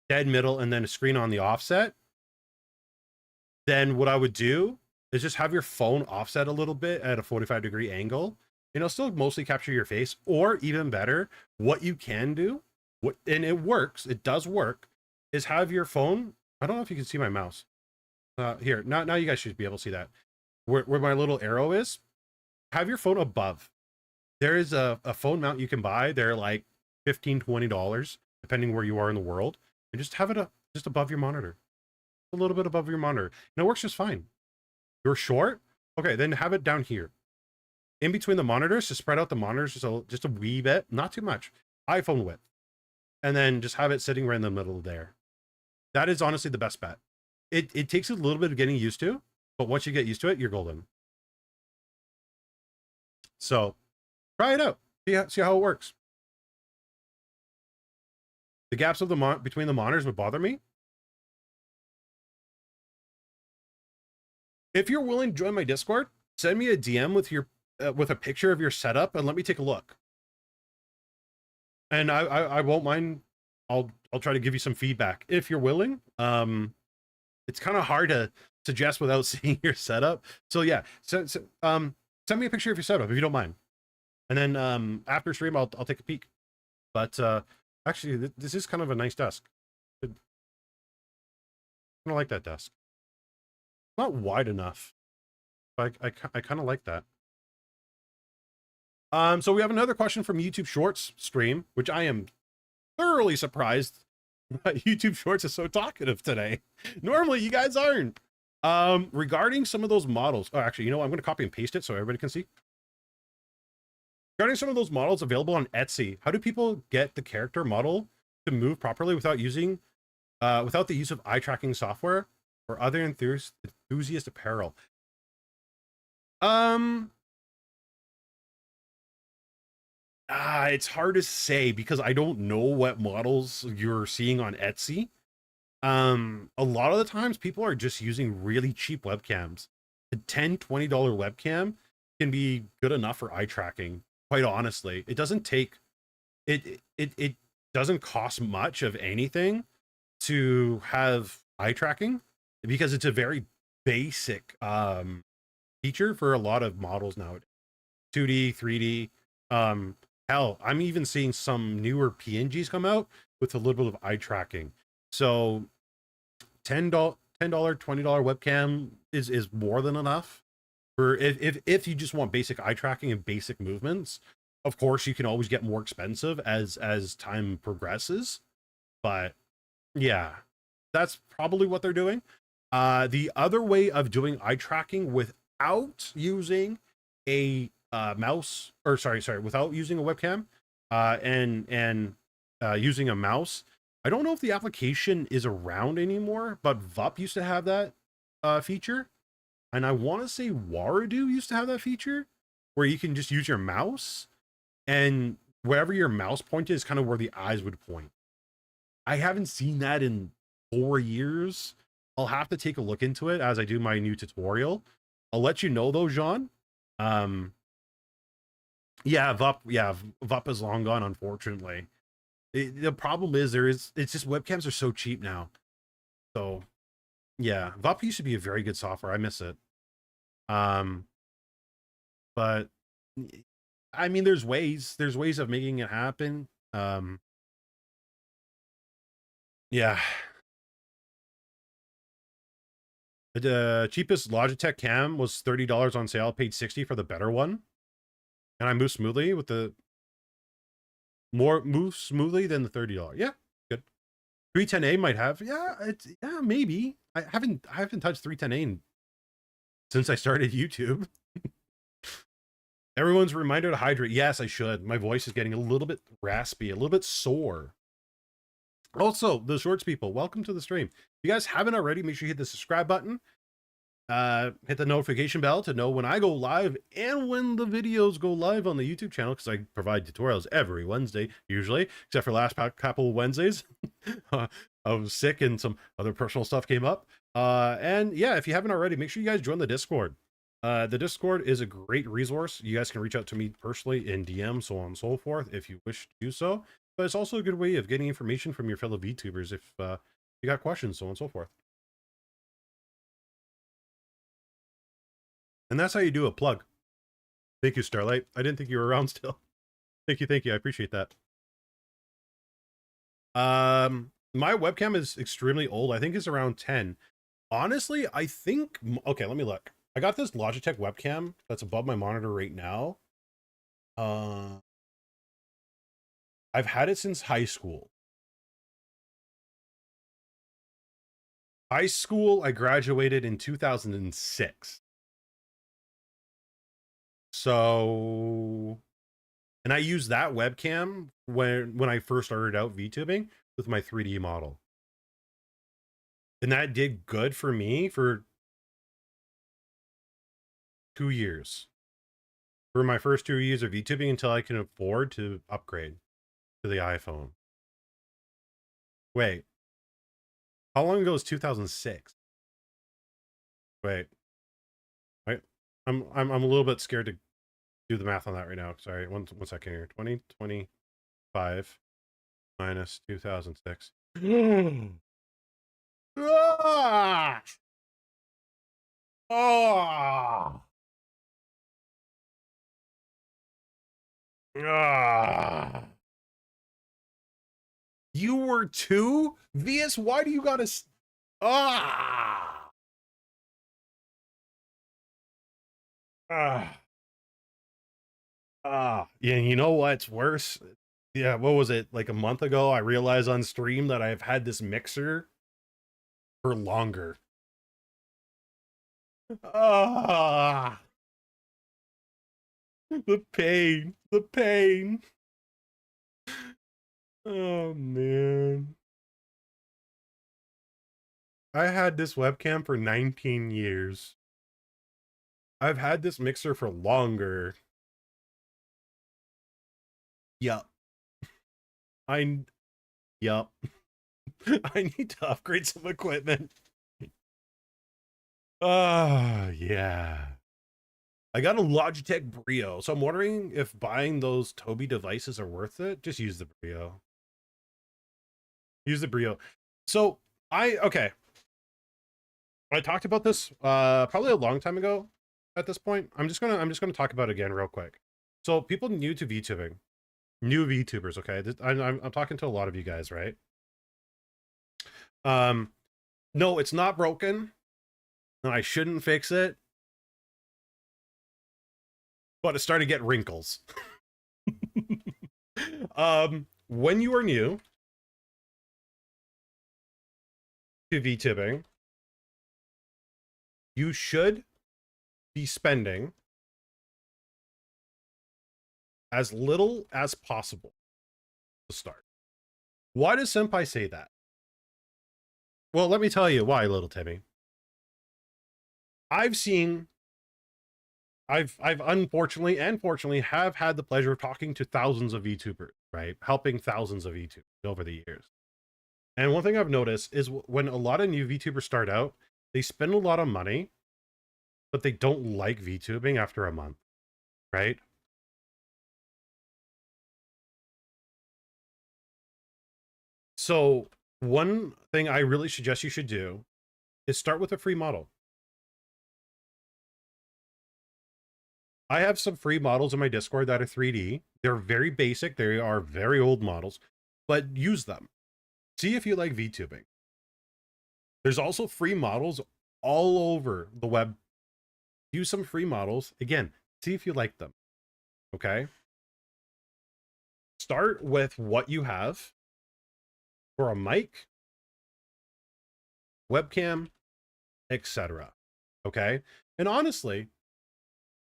dead middle and then a screen on the offset, then what I would do is just have your phone offset a little bit at a 45-degree angle, and it'll still mostly capture your face. Or even better, what you can do, and it works, it does work, is have your phone, I don't know if you can see my mouse. Here, now you guys should be able to see that. Where my little arrow is, have your phone above. There is a phone mount you can buy. They're like $15-$20, depending where you are in the world. And just have it just above your monitor. A little bit above your monitor. And it works just fine. You're short? Okay, then have it down here. In between the monitors, to spread out the monitors just a wee bit. Not too much. iPhone width. And then just have it sitting right in the middle there. That is honestly the best bet. It takes a little bit of getting used to, but once you get used to it, you're golden. So try it out. See how it works. The gaps of between the monitors would bother me. If you're willing to join my Discord, send me a DM with your with a picture of your setup and let me take a look. And I won't mind. I'll try to give you some feedback if you're willing. It's kind of hard to suggest without seeing your setup. So yeah, send me a picture of your setup if you don't mind. And then after stream, I'll take a peek. But actually, this is kind of a nice desk. I kind of like that desk. Not wide enough. But I kind of like that. So we have another question from YouTube Shorts stream, which I am thoroughly surprised that YouTube Shorts is so talkative today. Normally, you guys aren't. Regarding some of those models. Oh, actually, you know what? I'm going to copy and paste it so everybody can see. Regarding some of those models available on Etsy, how do people get the character model to move properly without the use of eye tracking software or other enthusiast apparel? It's hard to say because I don't know what models you're seeing on Etsy. A lot of the times people are just using really cheap webcams. A $10-$20 webcam can be good enough for eye tracking. Quite honestly, it doesn't take it doesn't cost much of anything to have eye tracking because it's a very basic feature for a lot of models nowadays. 2D, 3D. Hell, I'm even seeing some newer PNGs come out with a little bit of eye tracking. So $10, $20 webcam is more than enough. For if you just want basic eye tracking and basic movements. Of course, you can always get more expensive as time progresses. But yeah, that's probably what they're doing. The other way of doing eye tracking without using a mouse, or sorry, without using a webcam, and using a mouse. I don't know if the application is around anymore, but VUP used to have that feature. And I want to say Waradu used to have that feature where you can just use your mouse, and wherever your mouse point is kind of where the eyes would point. I haven't seen that in 4 years. I'll have to take a look into it as I do my new tutorial. I'll let you know though, Jean. VUP is long gone, unfortunately. The problem is it's just webcams are so cheap now. So yeah, VUP used to be a very good software. I miss it. But I mean, there's ways of making it happen. Yeah. The cheapest Logitech cam was $30 on sale. I paid $60 for the better one. And I move smoothly with the move smoothly than the $30. Yeah, good. 310A might have. Yeah, maybe. I haven't touched 310A since I started YouTube. Everyone's a reminder to hydrate. Yes, I should. My voice is getting a little bit raspy, a little bit sore. Also, the shorts people, welcome to the stream. If you guys haven't already, make sure you hit the subscribe button. Hit the notification bell to know when I go live and when the videos go live on the YouTube channel, because I provide tutorials every Wednesday, usually, except for last couple of Wednesdays. I was sick and some other personal stuff came up. And yeah, if you haven't already, make sure you guys join the Discord. The Discord is a great resource. You guys can reach out to me personally in DM, so on and so forth, if you wish to do so. But it's also a good way of getting information from your fellow VTubers if you got questions, so on and so forth. And that's how you do a plug. Thank you, Starlight. I didn't think you were around still. Thank you. I appreciate that. My webcam is extremely old. I think it's around 10. Honestly, I think... Okay, let me look. I got this Logitech webcam that's above my monitor right now. I've had it since high school. High school, I graduated in 2006. So, and I used that webcam when I first started out VTubing with my 3D model. And that did good for me for 2 years. For my first 2 years of VTubing until I can afford to upgrade to the iPhone. Wait. How long ago was 2006? Wait. I'm a little bit scared to do the math on that right now. Sorry, one second here. 2025 minus 2006. Ah! Oh! Ah! You were 2? VS, why do you gotta... Ah! Ah! Yeah, you know what's worse? Yeah, what was it? Like a month ago, I realized on stream that I've had this mixer for longer. Ah! The pain. The pain. Oh, man. I had this webcam for 19 years. I've had this mixer for longer. Yup. Yup. I need to upgrade some equipment. Yeah. I got a Logitech Brio, so I'm wondering if buying those Tobii devices are worth it. Just use the Brio. Use the Brio. So okay. I talked about this probably a long time ago at this point. I'm just gonna talk about it again real quick. So people new to VTubing, new VTubers, okay? I'm talking to a lot of you guys, right? No, it's not broken, and I shouldn't fix it, but it started to get wrinkles. When you are new to VTubing, you should be spending as little as possible to start. Why does Senpai say that? Well, let me tell you why, little Timmy. I've unfortunately and fortunately have had the pleasure of talking to thousands of VTubers, right? Helping thousands of VTubers over the years. And one thing I've noticed is when a lot of new VTubers start out, they spend a lot of money, but they don't like VTubing after a month, right? So one thing I really suggest you should do is start with a free model. I have some free models in my Discord that are 3D. They're very basic. They are very old models, but use them. See if you like VTubing. There's also free models all over the web. Use some free models. Again, see if you like them. Okay? Start with what you have for a mic, webcam, etc. Okay? And honestly,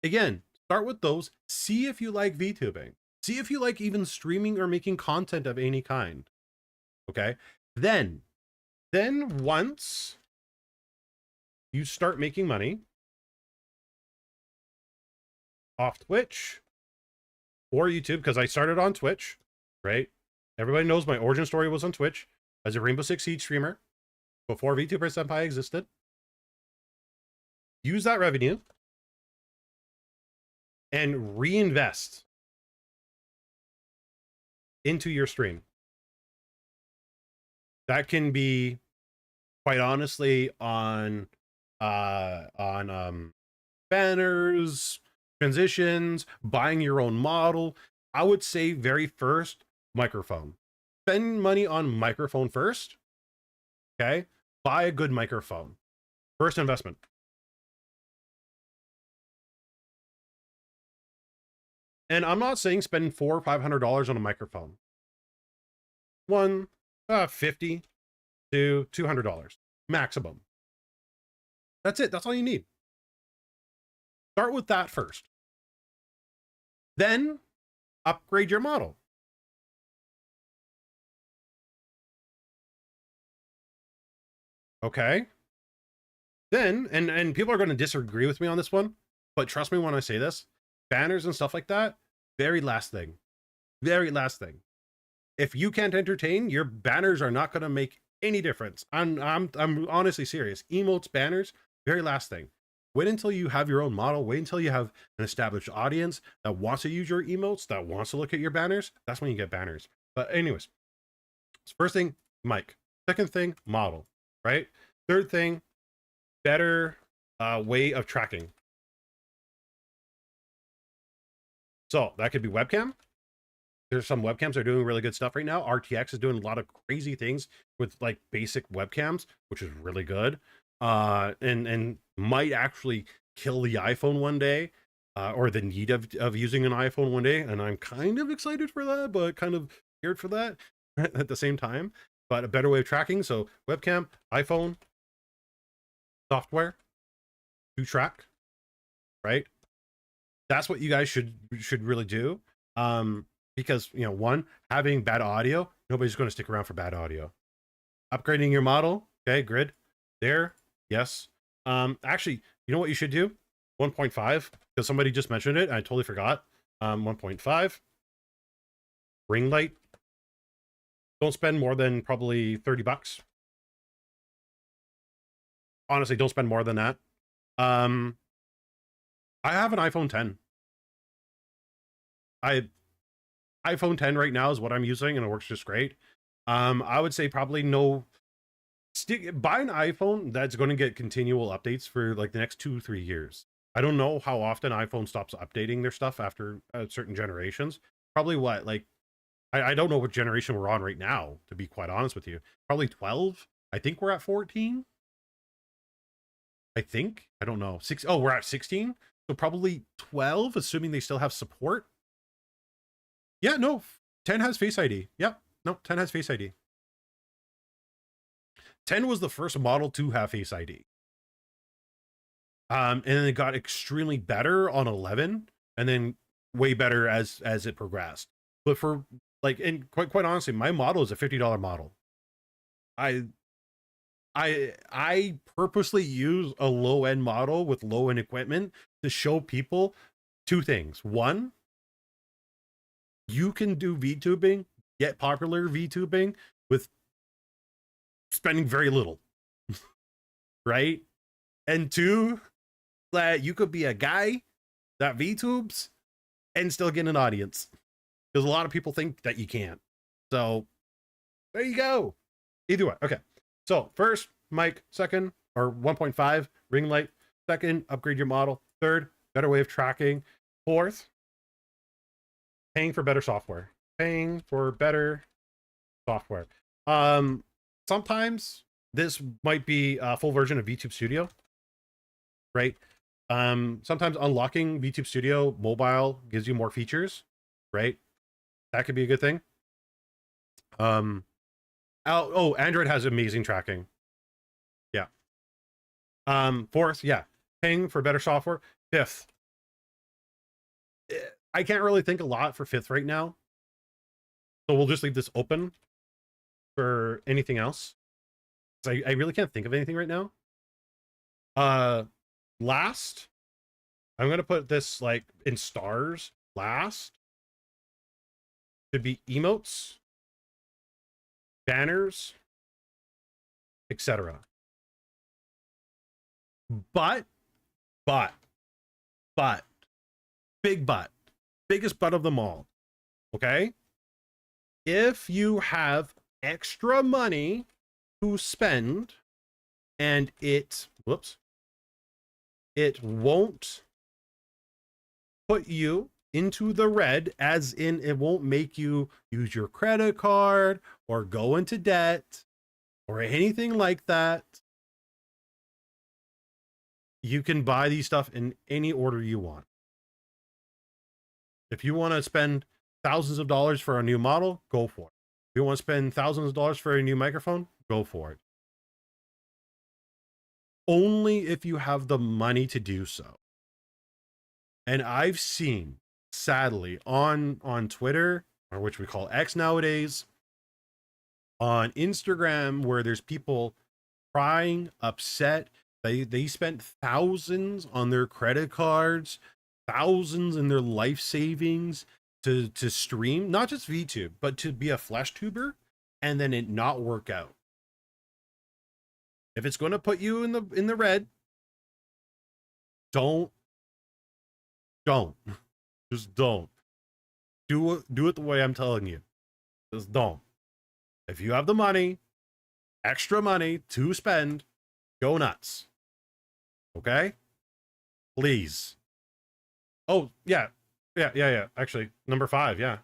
again, Start with those. See if you like VTubing. See if you like even streaming or making content of any kind. Okay. Then once you start making money off Twitch or YouTube, because I started on Twitch, right? Everybody knows my origin story was on Twitch as a Rainbow Six Siege streamer before VTuber Senpai existed. Use that revenue and reinvest into your stream. That can be, quite honestly, on banners, transitions, buying your own model. I would say very first, microphone. Spend money on microphone first. Okay? Buy a good microphone. First investment. And I'm not saying spend $400 or $500 on a microphone. $50 to $200 maximum. That's it. That's all you need. Start with that first. Then upgrade your model. Okay. Then, and people are going to disagree with me on this one, but trust me when I say this, banners and stuff like that, very last thing. Very last thing. If you can't entertain, your banners are not going to make any difference. I'm honestly serious. Emotes, banners, very last thing. Wait until you have your own model. Wait until you have an established audience that wants to use your emotes, that wants to look at your banners. That's when you get banners. But anyways, first thing, mic. Second thing, model, right? Third thing, better way of tracking. So that could be webcam. There's some webcams that are doing really good stuff right now. RTX is doing a lot of crazy things with like basic webcams, which is really good. And might actually kill the iPhone one day, or the need of using an iPhone one day. And I'm kind of excited for that, but kind of scared for that at the same time. But a better way of tracking. So webcam, iPhone, software to track, right? That's what you guys should really do. Because, you know, one, having bad audio, nobody's going to stick around for bad audio. Upgrading your model, okay, grid, there, yes. Actually, you know what you should do? 1.5, because somebody just mentioned it, and I totally forgot. 1.5, ring light. Don't spend more than probably $30. Honestly, don't spend more than that. I have an iPhone 10. iPhone 10 right now is what I'm using, and it works just great. I would say probably buy an iPhone that's going to get continual updates for like the next 2-3 years. I don't know how often iPhone stops updating their stuff after certain generations. Probably what, like, I don't know what generation we're on right now, to be quite honest with you. Probably 12. I think we're at 14. I think. I don't know. We're at 16. So probably 12, assuming they still have support. Yeah, no. 10 has Face ID. Yep. No, 10 has Face ID. 10 was the first model to have Face ID. And then it got extremely better on 11, and then way better as it progressed. But for like, and quite honestly, my model is a $50 model. I purposely use a low-end model with low-end equipment to show people two things. One, you can do VTubing, get popular VTubing with spending very little, right? And two, that you could be a guy that VTubes and still get an audience, because a lot of people think that you can't. So there you go. Either way. Okay. So first, mic. Second, or 1.5, ring light. Second, upgrade your model. Third, better way of tracking. Fourth, paying for better software. Paying for better software. Sometimes this might be a full version of VTube Studio, right? Sometimes unlocking VTube Studio mobile gives you more features, right? That could be a good thing. Android has amazing tracking. Yeah. Fourth, yeah, paying for better software. Fifth, I can't really think a lot for fifth right now. So we'll just leave this open for anything else. I really can't think of anything right now. Last, I'm gonna put this like in stars. Last should be emotes, banners, etc. But, but, big but, biggest but of them all. Okay, if you have extra money to spend, and it won't put you into the red, as in it won't make you use your credit card or go into debt or anything like that, you can buy these stuff in any order you want. If you want to spend thousands of dollars for a new model, go for it. If you want to spend thousands of dollars for a new microphone, go for it. Only if you have the money to do so. And I've seen, sadly, on Twitter, or which we call X nowadays, on Instagram, where there's people crying, upset. They spent thousands on their credit cards, thousands in their life savings to stream, not just VTube, but to be a flesh tuber, and then it not work out. If it's going to put you in the red, don't just don't do it the way I'm telling you. Just don't. If you have the money, extra money to spend, go nuts. Okay, please. Oh yeah. Actually, number 5. Yeah,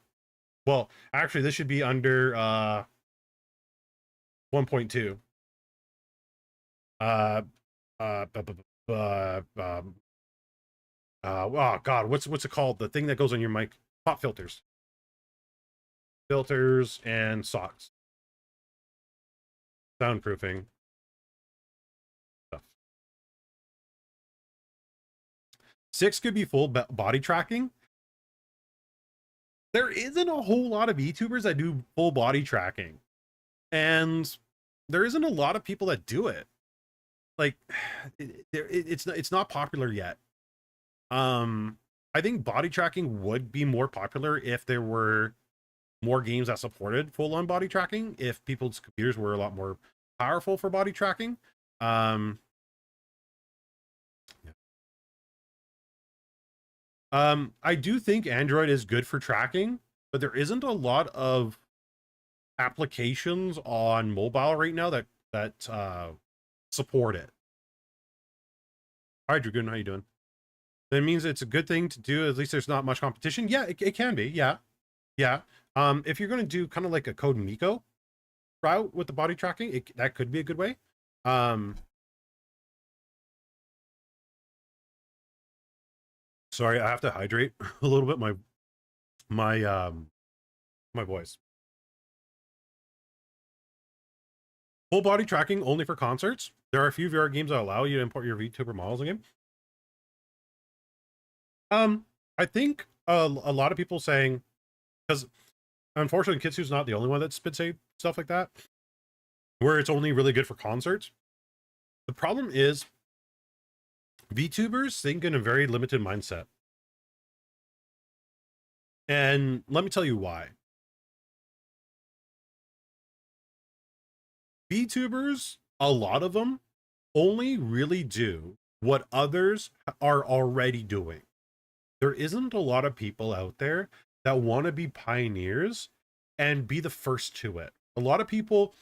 well, actually this should be under 1.2. Oh god, what's it called? The thing that goes on your mic. Pop filters. Filters and socks. Soundproofing. Stuff. 6 could be full body tracking. There isn't a whole lot of VTubers that do full body tracking. And there isn't a lot of people that do it. Like, it's not popular yet. I think body tracking would be more popular if there were more games that supported full-on body tracking, if people's computers were a lot more powerful for body tracking. I do think Android is good for tracking, but there isn't a lot of applications on mobile right now that support it. All right, Dragoon, how you doing? That means it's a good thing to do. At least there's not much competition. Yeah, it can be. Yeah. If you're going to do kind of like a Code Miko route with the body tracking, that could be a good way. Sorry, I have to hydrate a little bit. My voice. Full body tracking only for concerts. There are a few VR games that allow you to import your VTuber models in game. I think a lot of people saying, because unfortunately Kitsu's not the only one that spits say stuff like that, where it's only really good for concerts. The problem is VTubers think in a very limited mindset. And let me tell you why. VTubers, a lot of them, only really do what others are already doing. There isn't a lot of people out there that want to be pioneers and be the first to it. A lot of people,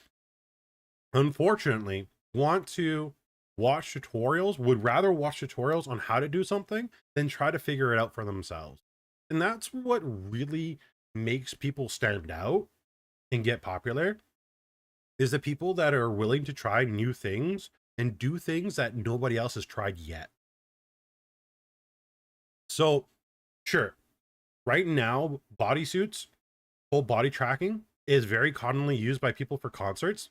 unfortunately, want to watch tutorials, would rather watch tutorials on how to do something than try to figure it out for themselves. And that's what really makes people stand out and get popular, is the people that are willing to try new things and do things that nobody else has tried yet. So, sure, right now, bodysuits, full body tracking is very commonly used by people for concerts.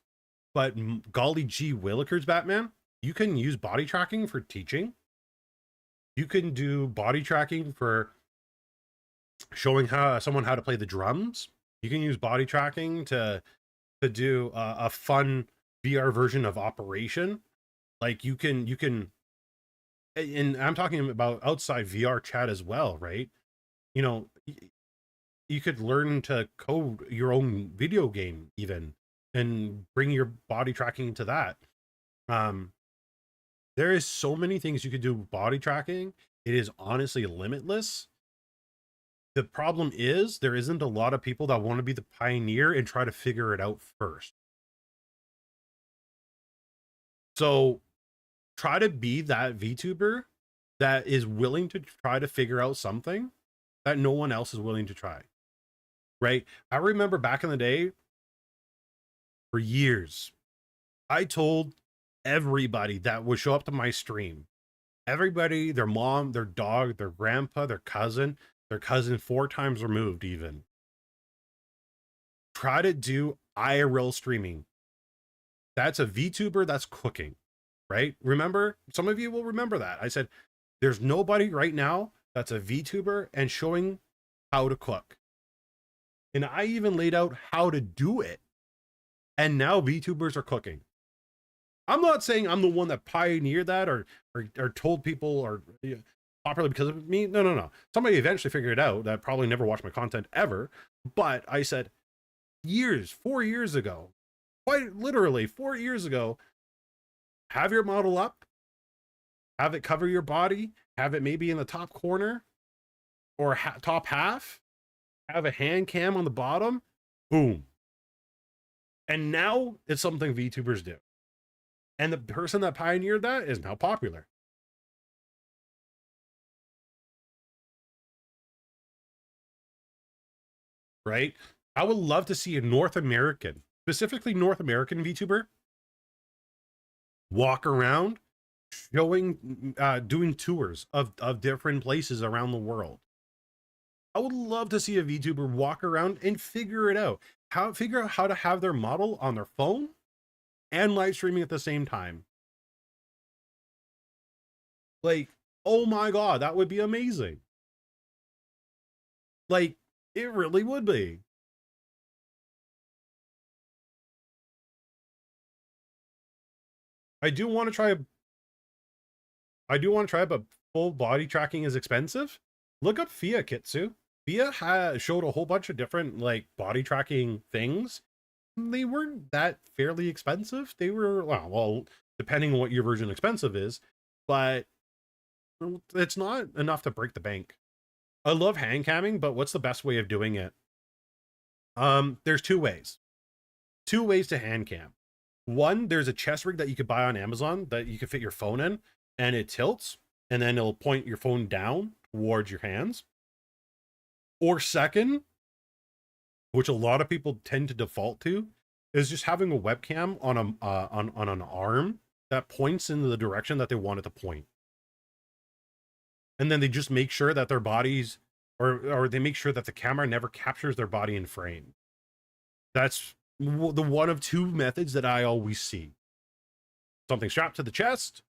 But golly gee willikers, Batman, you can use body tracking for teaching. You can do body tracking for showing someone how to play the drums. You can use body tracking to do a fun VR version of Operation. Like you can, and I'm talking about outside VR chat as well, right? You know, you could learn to code your own video game even and bring your body tracking into that. Um, there is so many things you could do with body tracking. It is honestly limitless. The problem is there isn't a lot of people that want to be the pioneer and try to figure it out first. So try to be that VTuber that is willing to try to figure out something that no one else is willing to try. Right? I remember back in the day, for years, I told everybody that would show up to my stream, everybody, their mom, their dog, their grandpa, their cousin 4 times removed even, try to do IRL streaming. That's a VTuber that's cooking, right? Remember, some of you will remember that. I said, there's nobody right now that's a VTuber and showing how to cook. And I even laid out how to do it. And now VTubers are cooking. I'm not saying I'm the one that pioneered that or told people or popular because of me. No. Somebody eventually figured it out that probably never watched my content ever. But I said 4 years ago, quite literally 4 years ago, have your model up, have it cover your body, have it maybe in the top corner or top half, have a hand cam on the bottom, boom. And now it's something VTubers do. And the person that pioneered that is now popular. Right? I would love to see a North American, specifically North American VTuber, walk around showing, doing tours of different places around the world. I would love to see a VTuber walk around and figure it out. Figure out how to have their model on their phone and live streaming at the same time. Like, oh my God, that would be amazing. Like, it really would be. I do want to try but full body tracking is expensive. Look up Fia Kitsu. Fia showed a whole bunch of different like body tracking things. They weren't that fairly expensive. They were, well, depending on what your version expensive is, but it's not enough to break the bank. I love hand camming, but what's the best way of doing it? There's two ways to hand cam. One, there's a chest rig that you could buy on Amazon that you can fit your phone in and it tilts and then it'll point your phone down towards your hands. Or second, which a lot of people tend to default to, is just having a webcam on an arm that points in the direction that they want it to point. And then they just make sure that their bodies, or they make sure that the camera never captures their body in frame. That's the one of two methods that I always see. Something strapped to the chest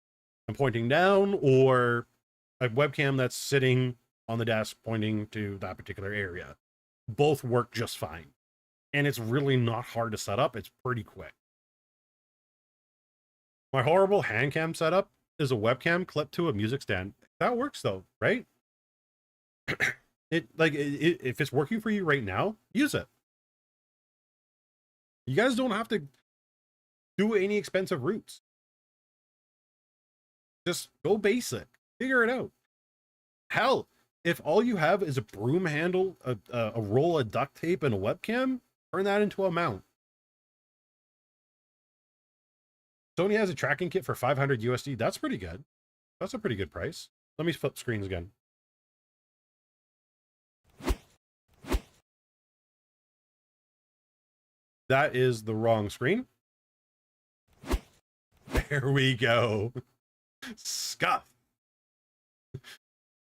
and pointing down, or a webcam that's sitting on the desk pointing to that particular area. Both work just fine. And it's really not hard to set up. It's pretty quick. My horrible hand cam setup is a webcam clipped to a music stand. That works though, right? If it's working for you right now, use it. You guys don't have to do any expensive routes. Just go basic. Figure it out. Hell, if all you have is a broom handle, a roll of duct tape, and a webcam, turn that into a mount. Sony has a tracking kit for 500 USD. That's pretty good. That's a pretty good price. Let me flip screens again. That is the wrong screen. There we go. Scuff.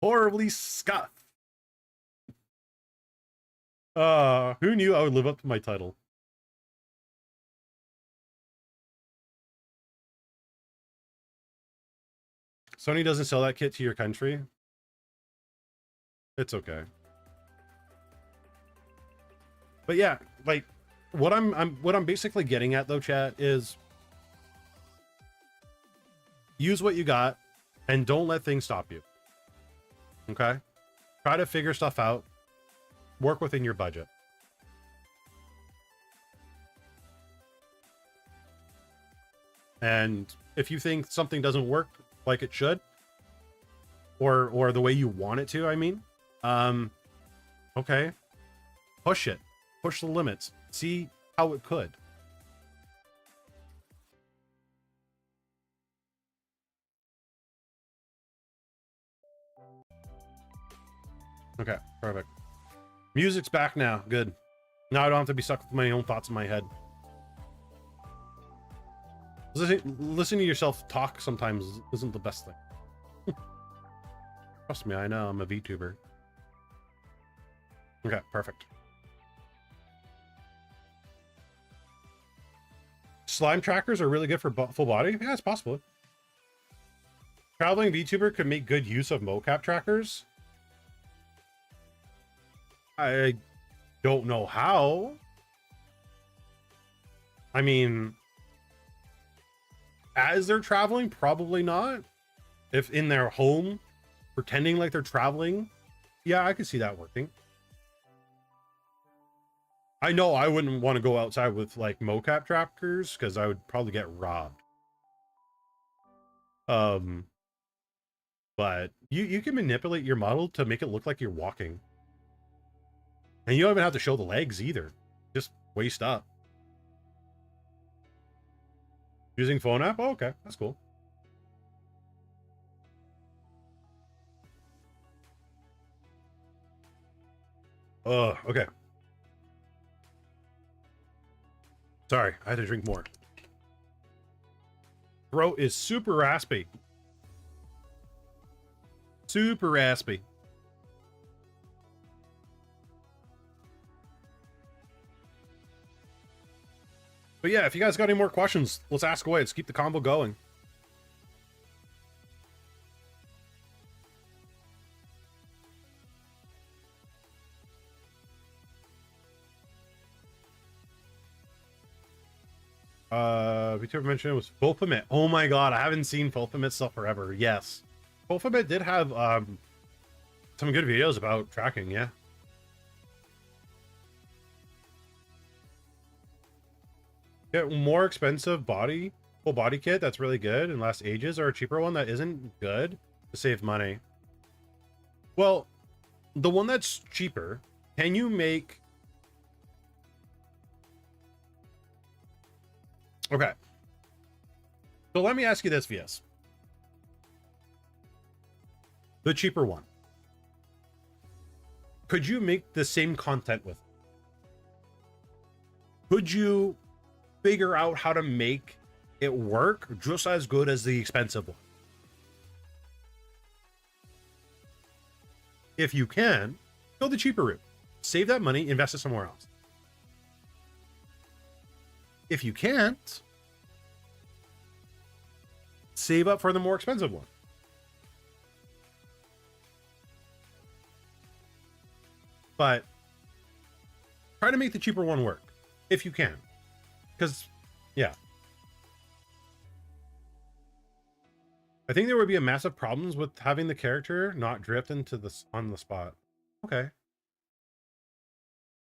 Horribly scuff. Who knew I would live up to my title? Sony doesn't sell that kit to your country. It's okay. But yeah, like what I'm basically getting at though, chat, is use what you got and don't let things stop you. Okay? Try to figure stuff out. Work within your budget. And if you think something doesn't work like it should, or the way you want it to, I mean, okay, push it, push the limits, see how it could. Okay, perfect. Music's back now. Good. Now I don't have to be stuck with my own thoughts in my head. Listening to yourself talk sometimes isn't the best thing. Trust me, I know. I'm a VTuber. Okay, perfect. Slime trackers are really good for full body? Yeah, it's possible. Traveling VTuber could make good use of mocap trackers. I don't know how. I mean, as they're traveling, probably not. If in their home, pretending like they're traveling, yeah, I could see that working. I know I wouldn't want to go outside with like mocap trackers because I would probably get robbed. But you can manipulate your model to make it look like you're walking. And you don't even have to show the legs either. Just waist up. Using phone app? Oh, okay. That's cool. Okay. Sorry, I had to drink more. Throat is super raspy. Super raspy. But yeah, if you guys got any more questions, let's ask away. Let's keep the combo going. VTuber mentioned it was Fulfillment. Oh my god, I haven't seen Fulfillment stuff forever. Yes. Fulfillment did have some good videos about tracking, yeah. Get more expensive full body kit that's really good and lasts ages, or a cheaper one that isn't good to save money. Well, the one that's cheaper, can you make... Okay. So let me ask you this, VS. The cheaper one. Could you make the same content with it? Could you figure out how to make it work just as good as the expensive one? If you can, go the cheaper route. Save that money, invest it somewhere else. If you can't, save up for the more expensive one. But try to make the cheaper one work if you can. Because, yeah. I think there would be a massive problems with having the character not drift into this on the spot. Okay.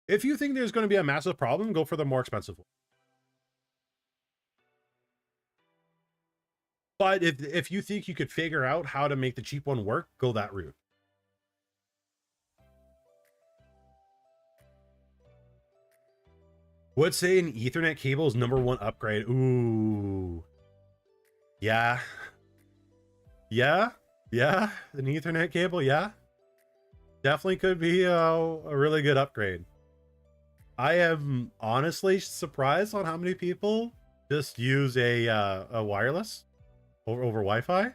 If you think there's going to be a massive problem, go for the more expensive one. But if you think you could figure out how to make the cheap one work, go that route. Would say an Ethernet cable is #1 upgrade. Ooh. Yeah. Yeah. Yeah. An Ethernet cable. Yeah. Definitely could be a really good upgrade. I am honestly surprised on how many people just use a wireless over Wi-Fi.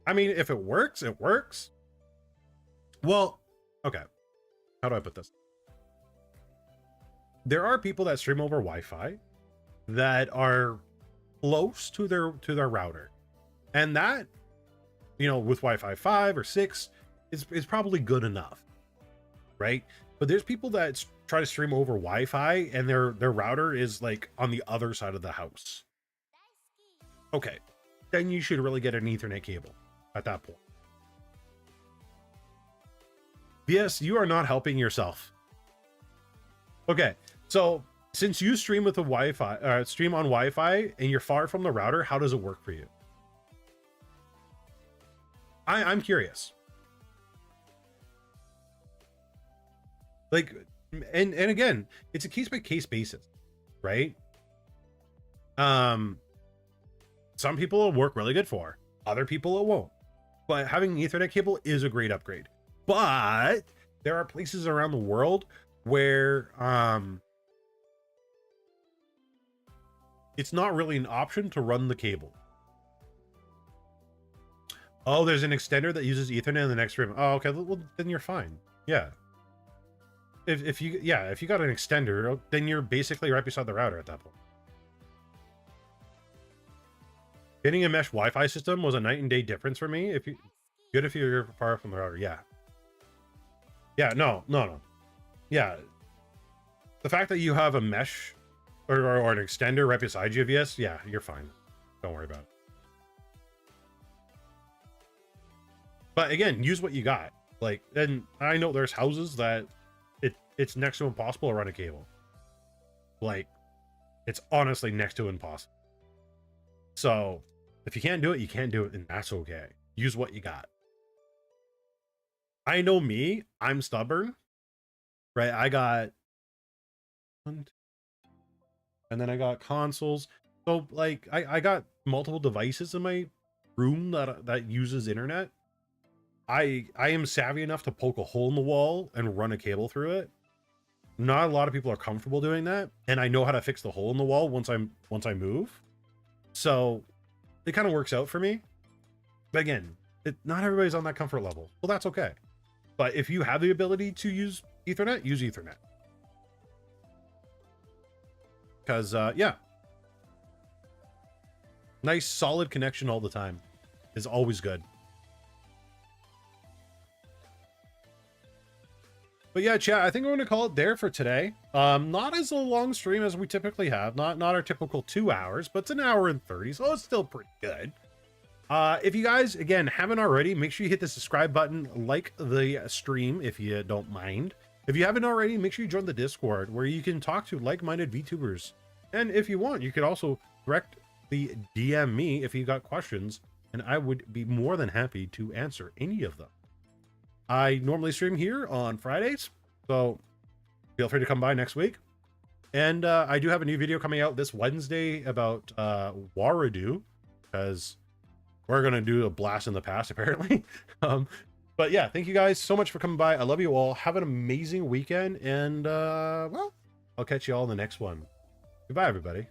I mean, if it works, it works. Well, okay. How do I put this? There are people that stream over Wi-Fi that are close to their router, and that, you know, with Wi-Fi 5 or 6 is probably good enough, right? But there's people that try to stream over Wi-Fi and their router is like on the other side of the house. Okay, then you should really get an Ethernet cable at that point. Yes, you are not helping yourself. Okay, so since you stream with a Wi-Fi, stream on Wi-Fi and you're far from the router, how does it work for you? I'm curious. Like, and again, it's a case by case basis, right? Some people it'll work really good for, other people it won't. But having an Ethernet cable is a great upgrade. But there are places around the world where it's not really an option to run the cable. Oh, there's an extender that uses Ethernet in the next room. Oh, okay, well then you're fine. Yeah. If you got an extender, then you're basically right beside the router at that point. Getting a mesh Wi-Fi system was a night and day difference for me. If you're far from the router, yeah. Yeah, no. Yeah. The fact that you have a mesh or an extender right beside you, yes, yeah, you're fine. Don't worry about it. But again, use what you got. Like, and I know there's houses that it's next to impossible to run a cable. Like, it's honestly next to impossible. So if you can't do it, you can't do it, and that's okay. Use what you got. I know me, I'm stubborn, right? I got and then I got consoles. So like I got multiple devices in my room that uses internet. I am savvy enough to poke a hole in the wall and run a cable through it. Not a lot of people are comfortable doing that, and I know how to fix the hole in the wall once I move. So it kind of works out for me. But again, not everybody's on that comfort level. Well, that's okay. But if you have the ability to use Ethernet, use Ethernet. Because yeah, nice solid connection all the time is always good. But yeah, chat, I think we're going to call it there for today. Not as a long stream as we typically have. Not our typical 2 hours, but it's an hour and 30, so it's still pretty good. If you guys, again, haven't already, make sure you hit the subscribe button, like the stream if you don't mind. If you haven't already, make sure you join the Discord where you can talk to like-minded VTubers. And if you want, you could also directly DM me if you got questions, and I would be more than happy to answer any of them. I normally stream here on Fridays, so feel free to come by next week. And I do have a new video coming out this Wednesday about Waradu, because we're going to do a blast in the past, apparently. But yeah, thank you guys so much for coming by. I love you all. Have an amazing weekend, and well, I'll catch you all in the next one. Goodbye, everybody.